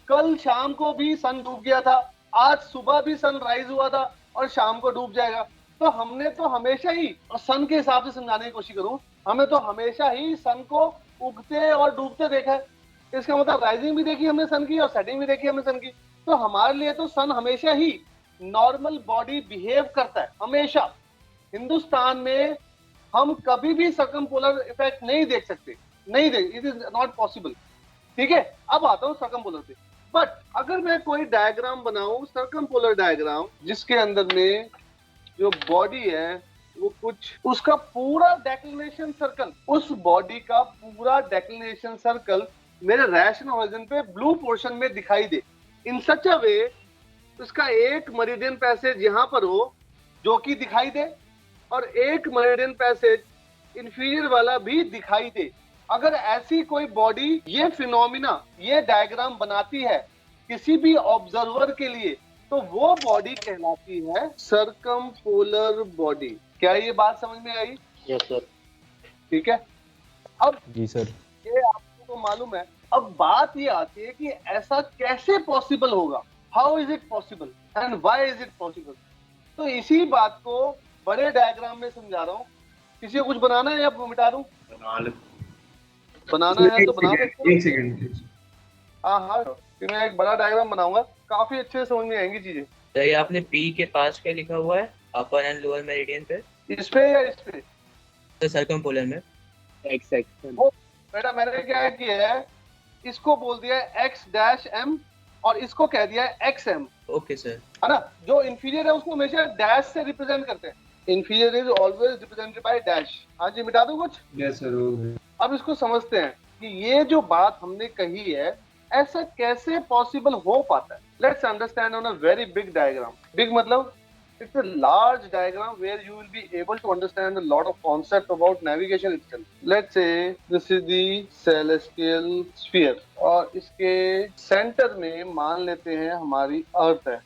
कल शाम को भी सन डूब गया था, आज सुबह भी सन राइज हुआ था और शाम को डूब जाएगा। तो हमने तो हमेशा ही, और सन के हिसाब से समझाने की कोशिश करूं, हमें तो हमेशा ही सन को उगते और डूबते देखा है। इसका मतलब राइजिंग भी देखी हमने सन की और सेटिंग भी देखी हमने सन की। तो हमारे लिए तो सन हमेशा ही नॉर्मल बॉडी बिहेव करता है, हमेशा। हिंदुस्तान में हम कभी भी सर्कमपोलर इफेक्ट नहीं देख सकते, नहीं देख, इट इज नॉट पॉसिबल, ठीक है। अब आता हूँ सर्कमपोलर पे। बट अगर मैं कोई डायग्राम बनाऊं, सर्कमपोलर डायग्राम, जिसके अंदर में जो बॉडी है वो कुछ, उसका पूरा डेक्लिनेशन सर्कल, उस बॉडी का पूरा डेक्लिनेशन सर्कल मेरे रैशनल हॉरिजॉन पे ब्लू पोर्शन में दिखाई दे, इन सच अ वे उसका एक मेरिडियन पैसेज यहाँ पर हो जो कि दिखाई दे और एक मेरिडियन पैसेज इंफीरियर वाला भी दिखाई दे। अगर ऐसी कोई बॉडी ये फिनोमिना, ये डायग्राम बनाती है किसी भी ऑब्जर्वर के लिए, तो वो बॉडी कहलाती है सर्कमपोलर बॉडी। क्या ये बात समझ में आई? Yes sir. ठीक है, अब जी सर। ये आपको तो मालूम है। अब बात ये आती है कि ऐसा कैसे पॉसिबल होगा, how is it possible and why is it possible. तो इसी बात को बड़े डायग्राम में समझा रहा हूँ। किसी को कुछ बनाना है या मिटा दूं? बनाना है तो बना सकते। एक सेकंड। हाँ, फिर मैं एक बड़ा डायग्राम बनाऊंगा, काफी अच्छे से समझ में आएंगी चीजें। तो ये आपने पी के पास क्या लिखा हुआ है अपर एंड लोअर मेरिडियन पे? इस पे या इस पे? तो सर्कमपोलर में एक्स एक्स। बेटा मैंने क्या किया है, इसको बोल दिया है x-m और इसको कह दिया है xm। Okay sir. है ना, जो इंफीरियर है उसको हमेशा डैश से रिप्रेजेंट करते हैं। Inferior is always represented by dash. हाँ जी, मिटा दूं कुछ? Yes sir. अब इसको समझते हैं कि ये जो बात हमने कही है ऐसा कैसे पॉसिबल हो पाता है। Let's understand on a very big diagram. Big मतलब it's a large diagram where you will be able to understand a lot of concept about navigation itself. Let's say this is the celestial sphere और इसके centre में मान लेते हैं हमारी अर्थ है।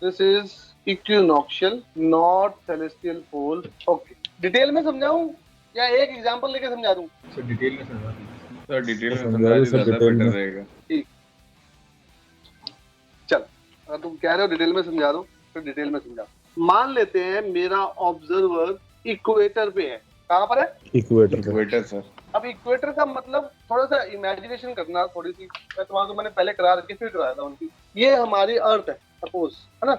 This is equinoctial, not celestial pole. Okay. Detail में समझाऊं या एक एग्जांपल लेके समझा दूं? सर डिटेल में समझा दीजिए। सर डिटेल में समझा समझा दो, दीजिए, सर, ज्यादा डिटेल में। बेटर रहेगा। ठीक, चल अगर तुम कह रहे हो डिटेल में समझा दो तो डिटेल में समझा। मान लेते हैं मेरा ऑब्जर्वर इक्वेटर पे है। कहाँ पर है? Equator sir. अब इक्वेटर का मतलब थोड़ा सा इमेजिनेशन करना, थोड़ी सी तुम्हारा तो मैंने पहले करा रखी, फिर कराया था उनकी। ये हमारी अर्थ है सपोज, है ना।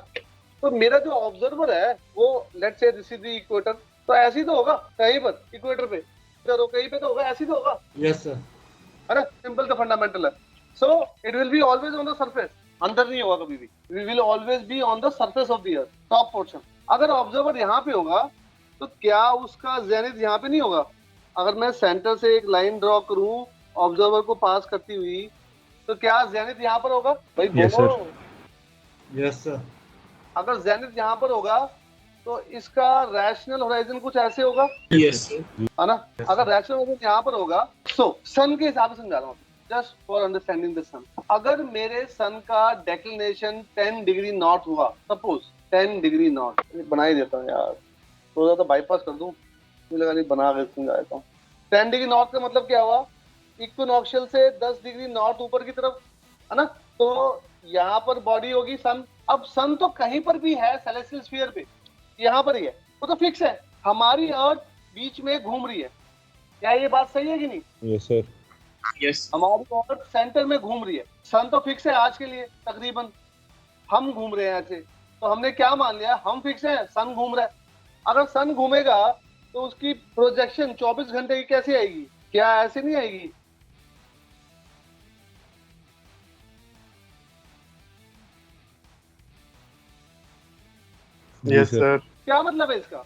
तो मेरा जो ऑब्जर्वर है वो let's say this is the equator, तो ऐसी तो होगा कहीं पर इक्वेटर पे, तो कहीं पे तो होगा, ऐसी तो होगा। Yes sir. है ना, सिंपल तो फंडामेंटल है। So it will be always on the surface, अंदर नहीं होगा कभी भी। We will always be on the surface of the earth, top portion. अगर ऑब्जर्वर यहाँ पे होगा तो क्या उसका जेनिथ यहाँ पे नहीं होगा? अगर मैं सेंटर से एक लाइन ड्रॉ करूं ऑब्जर्वर को पास करती हुई, तो क्या जेनिथ यहाँ पर होगा? भाई Yes, बोलो। Yes sir. अगर जेनिथ यहाँ पर होगा तो इसका रैशनल होराइजन कुछ ऐसे होगा, Yes. है ना? अगर रैशनल होराइजन यहाँ पर होगा, सो सन के हिसाब से समझा रहा हूँ, जस्ट फॉर अंडरस्टैंडिंग द सन। अगर मेरे सन का डेक्लिनेशन 10 डिग्री नॉर्थ हुआ, सपोज 10 डिग्री नॉर्थ, बना ही देता हूँ यार, थोड़ा तो बाईपास कर दूं, मुझे लगा नहीं बना के समझा देता हूँ। 10 डिग्री नॉर्थ का मतलब क्या हुआ? इक्विनॉक्शियल से 10 डिग्री नॉर्थ ऊपर की तरफ, है ना? तो यहाँ पर बॉडी होगी सन। अब सन तो कहीं पर भी है सेलेस्टियल स्फीयर पे, यहाँ पर ही है, वो तो फिक्स है। हमारी अर्थ बीच में घूम रही है, क्या ये बात सही है कि नहीं? Yes sir. Yes. हमारी अर्थ सेंटर में घूम रही है, सन तो फिक्स है आज के लिए तकरीबन, हम घूम रहे हैं ऐसे, तो हमने क्या मान लिया? हम फिक्स है, सन घूम रहा है। अगर सन घूमेगा तो उसकी प्रोजेक्शन 24 घंटे की कैसे आएगी? क्या ऐसे नहीं आएगी? Yes sir. क्या मतलब है इसका?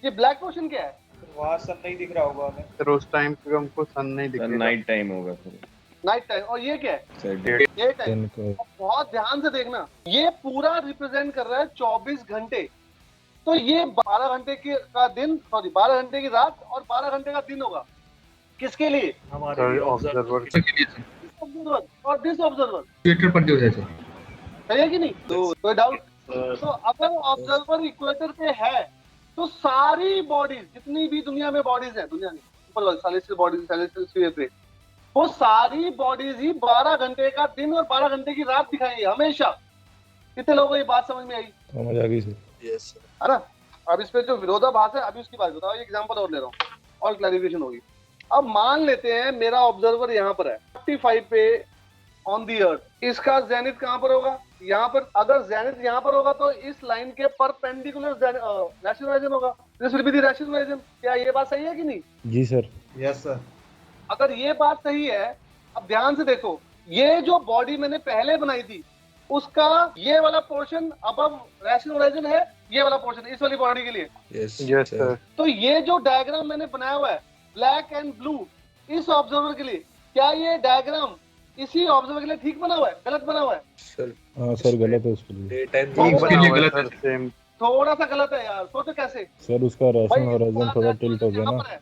ये ब्लैक पोर्शन क्या है? वहाँ सन नहीं दिख रहा होगा हमें। सर उस टाइम पे हमको सन नहीं दिखेगा। नाइट टाइम होगा फिर। Night time. और ये क्या है? Sir day time. दिन को। बहुत ध्यान से देखना, ये पूरा रिप्रेजेंट कर रहा है 24 घंटे। तो ये 12 घंटे का दिन, सॉरी 12 घंटे की रात और 12 घंटे का दिन होगा। किसके लिए? हमारे सर लिए ऑब्जर्वर। ऑब्जर्वर और डिस ऑब्जर्वर, Twitter पर जो है सर. सही है कि नहीं? तो कोई डाउट? तो अगर ऑब्जर्वर इक्वेटर पे है तो सारी बॉडीज, जितनी भी दुनिया में बॉडीज है, दुनिया में ऊपर वाली सेलेस्टियल बॉडीज, सेलेस्टियल स्फीयर पे, वो सारी बॉडीज ही 12 घंटे का दिन और 12 घंटे की रात दिखाएंगे हमेशा। कितने लोगों को ये बात समझ में आई? समझ आ गई सर। Yes sir. है ना? अब इस पे जो विरोधाभास है, अभी उसकी बात बताओ, एक एग्जांपल और ले रहा हूँ और क्लैरिफिकेशन होगी। अब मान लेते हैं मेरा ऑब्जर्वर यहाँ पर है 45 पे ऑन दी अर्थ, इसका जेनिथ कहाँ पर होगा? यहाँ पर। अगर जेनिथ यहाँ पर होगा तो इस लाइन के परपेंडिकुलर रैशनल होराइजन होगा, this will be the rational horizon. क्या ये बात सही है कि नहीं? जी सर। Yes sir. अगर ये बात सही है, अब ध्यान से देखो, ये जो बॉडी मैंने पहले बनाई थी उसका ये वाला पोर्शन अबव रैशनल होराइजन है, ये वाला पोर्शन इस वाली बॉडी के लिए। Yes yes sir. तो ये जो डायग्राम मैंने बनाया हुआ है ब्लैक एंड ब्लू इस ऑब्जर्वर के लिए, क्या ये डायग्राम इसी ऑब्जर्वर के लिए ठीक बना हुआ है, गलत बना हुआ है? सर। हाँ सर गलत है उसके लिए। डे टाइम उसके लिए गलत है. सेम। थोड़ा सा गलत है यार, सोचो कैसे? सर उसका भाई रैशनल होराइजन इसका थोड़ा rest टिल्ट हो गया यहाँ ना। पर है,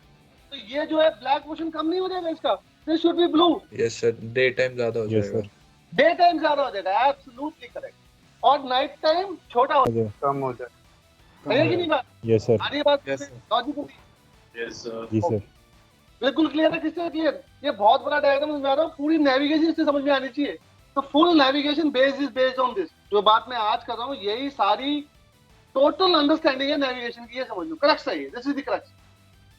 तो ये जो है ब्लैक पोर्शन कम नहीं हो जाएगा इसका? This should be blue. Yes sir, day time ज्यादा हो यस जाएगा। सर। डे टाइम ज्यादा हो जाएगा, एब्सोल्युटली करेक्ट। और नाइट टाइम छोटा हो कम हो जाए। जाएगा। है कि नहीं बात? Yes sir. आ रही है बात? Yes, sir. Logically Yes, sir. जी सर। बिल्कुल क्लियर है, किससे क्लियर? ये बहुत बड़ा डायग्राम समझा रहा हूँ, पूरी नेविगेशन इससे समझ में आनी चाहिए। तो full navigation based on this, जो बात मैं आज कर रहा हूँ यही सारी टोटल अंडरस्टैंडिंग है नेविगेशन की, ये समझ लो। करेक्ट है ये, दिस इज द करेक्ट,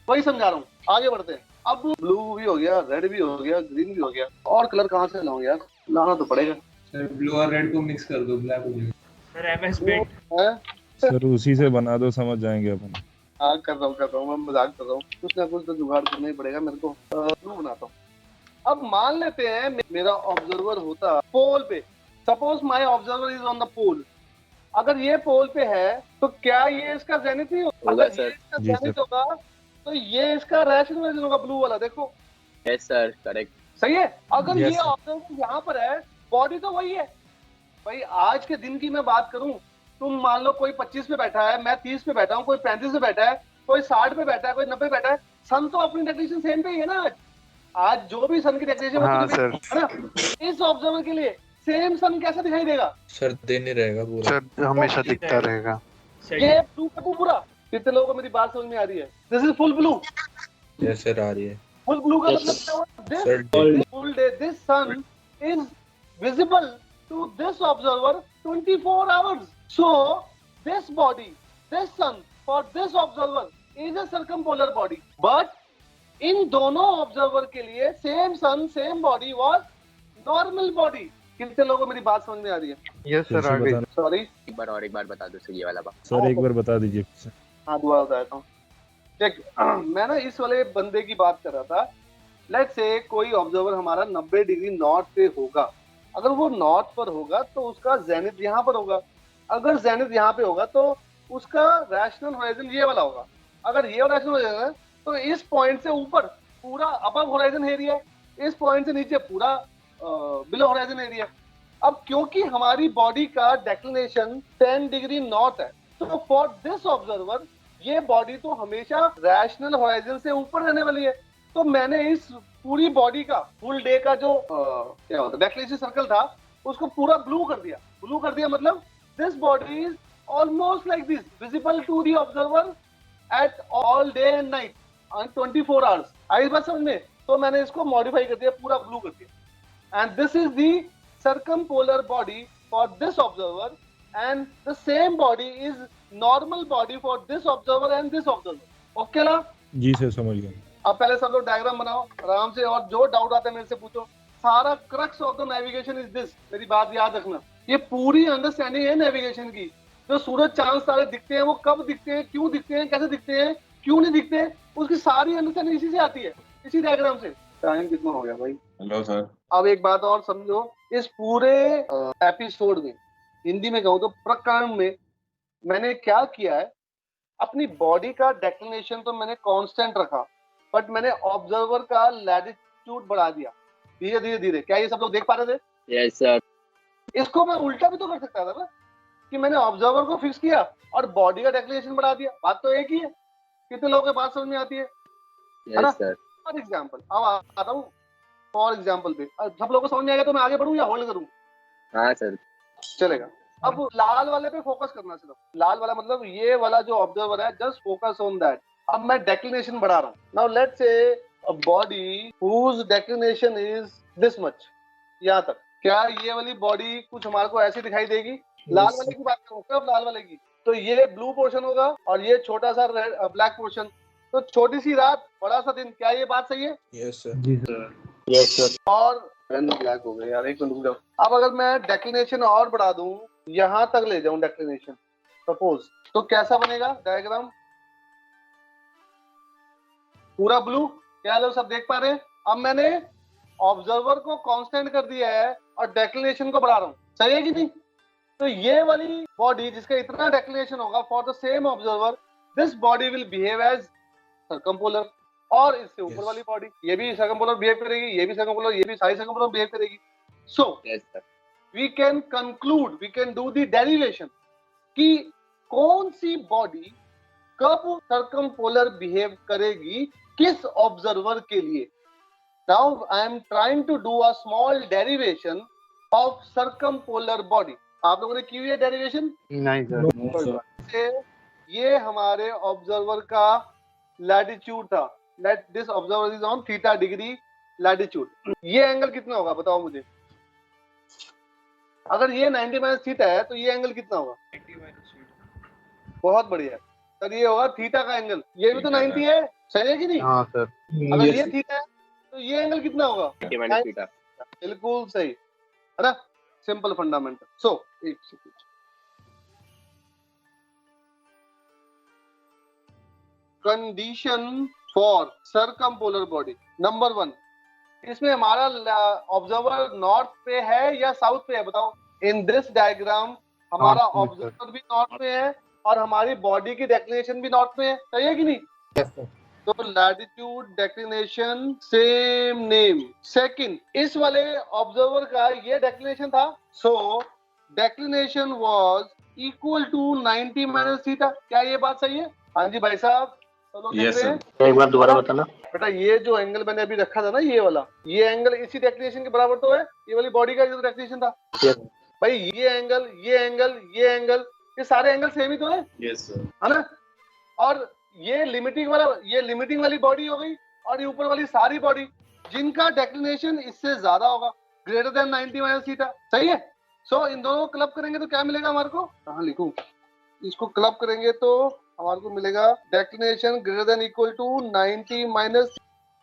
वही समझा रहा हूँ। आगे बढ़ते हैं। अब ब्लू भी हो गया, रेड भी हो गया, ग्रीन भी हो गया, और कलर कहाँ से लाऊं यार? लाना तो पड़ेगा। सर ब्लू और रेड को मिक्स कर दो, ब्लैक हो जाएगा. Sir MS paint. है? सर उसी से बना दो, समझ जाएंगे अपन। हाँ कर रहा हूँ, मैं मजाक कर रहा हूँ। कुछ ना कुछ तो जुगाड़ करना ही पड़ेगा मेरे को। ब्लू बनाता हूँ। अब मान लेते हैं मेरा ऑब्जर्वर होता पोल पे, suppose my observer is on the pole. अगर ये पोल पे है तो क्या ये इसका जेनिथ नहीं होगा? अगर ये इसका जी जेनिथ होगा तो ये इसका रैशनल होराइजन होगा, ब्लू वाला। देखो यस सर, करेक्ट। सही है। अगर Yes, ये sir. ऑब्जर्वर यहाँ पर है, बॉडी तो वही है भाई। आज के दिन की मैं बात करूं, तुम मान लो कोई 25 पे बैठा है, मैं 30 पे बैठा हूँ, कोई 35 पे बैठा है, कोई 60 पे बैठा है, कोई 90 पे बैठा है, सन तो अपनी डेफिनेशन सेम पे ही है ना। आज जो भी सन की डेफिनेशन हाँ सर। है ना, इस ऑब्जर्वर के लिए सेम सन कैसा दिखाई देगा? सर दिन ही रहेगा पूरा। सर हमेशा दिखता रहेगा। ये ब्लू का पूरा। कितने लोगों को मेरी बात समझ में आ रही है? This is full blue. Yes sir, आ रही है फुल ब्लू का मतलब क्या हुआ? Sir. Full day, this sun is visible to this observer 24 hours. So, this body, this sun, for this observer is a circumpolar body. But इन दोनों observer के लिए same sun same body was normal body. कितने लोगों को मेरी बात समझ में आ रही है? यस सर आ गई। सॉरी, एक बार बता दो सर ये वाला बात। सर एक बार बता दीजिए। हाँ दोबारा बताता हूँ। देख मैं ना इस वाले बंदे की बात कर रहा था। लेट्स से कोई ऑब्जर्वर हमारा 90 डिग्री नॉर्थ पे होगा। अगर वो नॉर्थ पर होगा तो उसका जेनिथ यहाँ पर होगा। अगर जेनिथ यहाँ पे होगा तो उसका रैशनल होराइजन ये वाला होगा। अगर ये वाला एक्शन हो जाएगा तो इस पॉइंट से ऊपर पूरा अबव होराइजन एरिया है, इस पॉइंट से नीचे पूरा बिलो होराइजन एरिया है। अब क्योंकि हमारी बॉडी का डेक्लिनेशन 10 डिग्री नॉर्थ है, तो फॉर दिस ऑब्जर्वर ये बॉडी तो हमेशा रैशनल होराइजन से ऊपर रहने वाली है। तो मैंने इस पूरी बॉडी का फुल डे का जो क्या होता है डेक्लिनेशन सर्कल था उसको पूरा ब्लू कर दिया। ब्लू कर दिया मतलब this body is almost like this visible to the observer at all day and night on 24 hours. आई बात समझ में? तो मैंने इसको मॉडिफाई कर दिया, पूरा ब्लू कर दिया। And this is the circumpolar body for this observer and the same body is normal body for this observer and this observer. Okay ला? जी सर समझ गया। अब पहले सब लोग डायग्राम बनाओ आराम से, और जो डाउट आता है मेरे से पूछो। सारा crux of the navigation is this, मेरी बात याद रखना, ये पूरी अंडरस्टैंडिंग है नेविगेशन की। जो सूरज चांद तारे दिखते हैं वो कब दिखते हैं, क्यों दिखते हैं, कैसे दिखते हैं, क्यों नहीं दिखते, उसकी सारी अंडरस्टैंडिंग इसी से आती है, इसी डायग्राम से। टाइम कितना हो गया भाई? Hello sir. अब एक बात और समझो, इस पूरे एपिसोड में हिंदी में कहूँ तो प्रकरण में मैंने क्या किया है, अपनी बॉडी का डेक्लिनेशन तो मैंने कांस्टेंट रखा, बट मैंने ऑब्जर्वर का लैटिट्यूड बढ़ा दिया धीरे धीरे धीरे। क्या ये सब लोग देख पा रहे थे? Yes sir. इसको मैं उल्टा भी तो कर सकता था ना, कि मैंने ऑब्जर्वर को फिक्स किया और बॉडी का डेक्लिनेशन बढ़ा दिया। बात तो एक ही है। कितने लोगों को बात समझ में आती है ना? फॉर एग्जाम्पल अब आता हूँ, फॉर एग्जाम्पल पे सब लोगों को समझ में आएगा तो मैं आगे बढ़ूँ या होल्ड करूँ? हाँ सर चलेगा। अब लाल वाले पे फोकस करना, सिर्फ लाल वाला मतलब ये वाला जो ऑब्जर्वर है, जस्ट फोकस ऑन दैट। अब मैं डेक्लिनेशन बढ़ा रहा हूँ। Now let's say a body whose declination is this much, यहाँ तक। क्या ये वाली बॉडी कुछ हमारे को ऐसी दिखाई देगी? लाल वाले की बात करूँ, सिर्फ लाल वाले की, तो ये ब्लू पोर्शन होगा और ये छोटा सा ब्लैक पोर्शन। तो छोटी सी रात बड़ा सा दिन, क्या ये बात सही है? Yes sir. जी सर। Yes sir. और ब्लैक हो गया यार, एक मिनट रुक जाओ। अब अगर मैं डेक्लिनेशन और बढ़ा दूं, यहां तक ले जाऊं डेक्लिनेशन सपोज, तो कैसा बनेगा डायग्राम? पूरा ब्लू। क्या लोग सब देख पा रहे हैं? अब मैंने ऑब्जर्वर को कांस्टेंट कर दिया है और डेक्लिनेशन को बढ़ा रहा हूं, सही है कि नहीं? तो ये वाली बॉडी जिसका इतना डेक्लिनेशन होगा for the same observer, this body will behave as circumpolar. और इससे ऊपर वाली बॉडी ये भी सर्कमपोलर बिहेव करेगी, ये भी सर्कमपोलर, ये भी सारी सर्कमपोलर बिहेव करेगी। So we can conclude, we can do the derivation कि कौन सी बॉडी कब सर्कमपोलर बिहेव करेगी किस ऑब्जर्वर के लिए। Now I am trying to do a small derivation of circumpolar body. आप लोगों ने की हुई है डेरिवेशन? नहीं सर। ये हमारे ऑब्जर्वर का लैटिट्यूड था। Let this observer is on theta degree latitude. ये एंगल कितना होगा बताओ मुझे? अगर ये 90 माइनस थीटा है तो ये एंगल कितना होगा? 90 माइनस थीटा। बहुत बढ़िया सर, ये होगा थीटा का एंगल। ये भी तो 90 है, सही है कि नहीं? हाँ सर। अगर ये थीटा है तो ये एंगल कितना होगा? 90 माइनस थीटा। बिल्कुल सही है ना, सिंपल फंडामेंटल। सो एक second, condition for circumpolar body number 1, इसमें हमारा ऑब्जर्वर नॉर्थ पे है या साउथ पे है बताओ? इन दिस डायग्राम हमारा ऑब्जर्वर भी नॉर्थ पे है और हमारी बॉडी की डेक्लिनेशन भी नॉर्थ में है, सही है कि नहीं? Yes sir. तो latitude declination same name. Second, इस वाले ऑब्जर्वर का ये डेक्लिनेशन था, so declination was equal to 90 minus theta. क्या ये बात सही है? हाँ जी भाई साहब, यस सर। एक बार दोबारा बताना बेटा। ये जो एंगल मैंने अभी रखा था ना, ये वाला, ये एंगल इसी डेक्लिनेशन के बराबर तो है। ये वाली बॉडी का जो डेक्लिनेशन था भाई, ये एंगल, ये एंगल, ये एंगल, ये सारे एंगल सेम ही तो है। Yes sir. है ना? और ये लिमिटिंग वाला, ये लिमिटिंग वाली बॉडी हो गई, और ये ऊपर वाली सारी बॉडी जिनका डेक्लिनेशन इससे ज्यादा होगा, ग्रेटर देन 90 माइनस थीटा, सही है? सो इन दोनों को क्लब करेंगे तो क्या मिलेगा हमारे को? कहाँ लिखूं? इसको क्लब करेंगे तो हमारे को मिलेगा declination greater than equal to 90 minus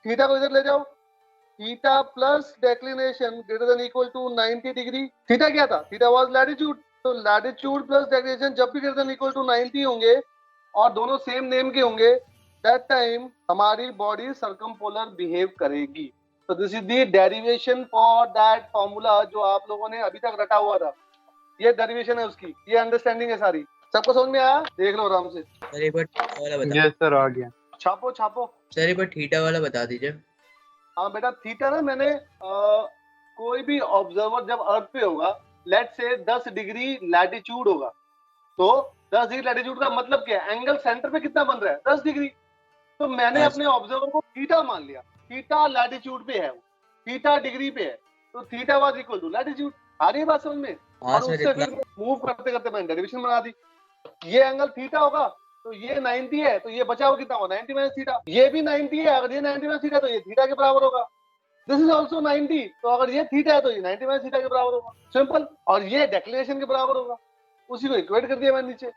theta को इधर ले जाओ, theta plus declination greater than equal to 90 degree. Theta क्या था? Theta was latitude. तो लैटिट्यूड प्लस डेक्लिनेशन जब भी ग्रेटर देन इक्वल टू 90 होंगे और दोनों सेम नेम के होंगे, दैट टाइम हमारी बॉडी सर्कमपोलर बिहेव करेगी। तो this is the derivation for that formula जो आप लोगों ने अभी तक रटा हुआ था। ये डेरिवेशन है उसकी, ये अंडरस्टैंडिंग है सारी। सबको समझ में आया? देख लो आराम से। सर एक बार थीटा वाला बता यस सर आ गया। छापो छापो। सर एक बार थीटा वाला बता दीजिए। हाँ बेटा, थीटा ना मैंने कोई भी ऑब्जर्वर जब अर्थ पे होगा, लेट से 10 डिग्री लैटिट्यूड होगा, तो 10 डिग्री लैटिट्यूड का मतलब क्या है? एंगल सेंटर पे कितना बन रहा है? 10 डिग्री। तो मैंने अपने ऑब्जर्वर को थीटा मान लिया, थीटा लैटिट्यूड पे है, वो थीटा डिग्री पे है, तो theta was equal to latitude. आ रही है बात समझ में? हाँ और सर, उससे इतना फिर मूव करते करते मैंने डेरिवेशन बना दी। ये एंगल थीटा होगा तो ये 90 है, तो ये बचा हुआ कितना होगा? 90 माइनस थीटा। ये भी 90 है, अगर ये 90 माइनस थीटा तो ये थीटा के बराबर होगा। दिस इज ऑल्सो 90, तो अगर ये थीटा है तो ये 90 माइनस थीटा के बराबर होगा। सिंपल। और ये डेक्लिनेशन के बराबर होगा, उसी को इक्वेट कर दिया मैंने नीचे।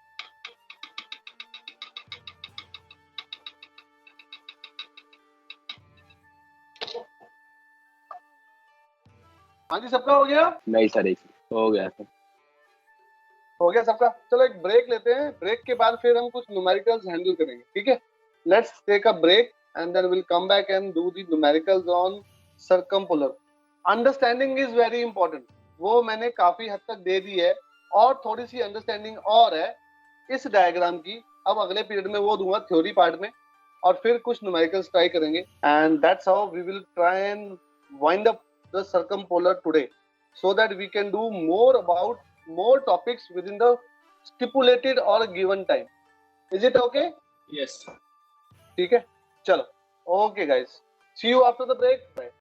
हाँ जी, सबका हो गया? नहीं सर, एक हो गया सर। हो गया सबका। चलो एक ब्रेक लेते हैं, ब्रेक के बाद फिर हम कुछ न्यूमेरिकल्स हैंडल करेंगे, ठीक है? Let's take a break and then will come back and do the numericals on circumpolar. Understanding is very important, वो मैंने काफी हद तक दे दी है, और थोड़ी सी अंडरस्टैंडिंग और है इस डायग्राम की। अब अगले पीरियड में वो दूंगा थ्योरी पार्ट में, और फिर कुछ न्यूमेरिकल्स ट्राई करेंगे, and that's how we will try and wind up the circumpolar today, so that we can do more about more topics within the stipulated or given time. Is it okay? Yes. ठीक है, चलो, okay guys, see you after the break. Bye.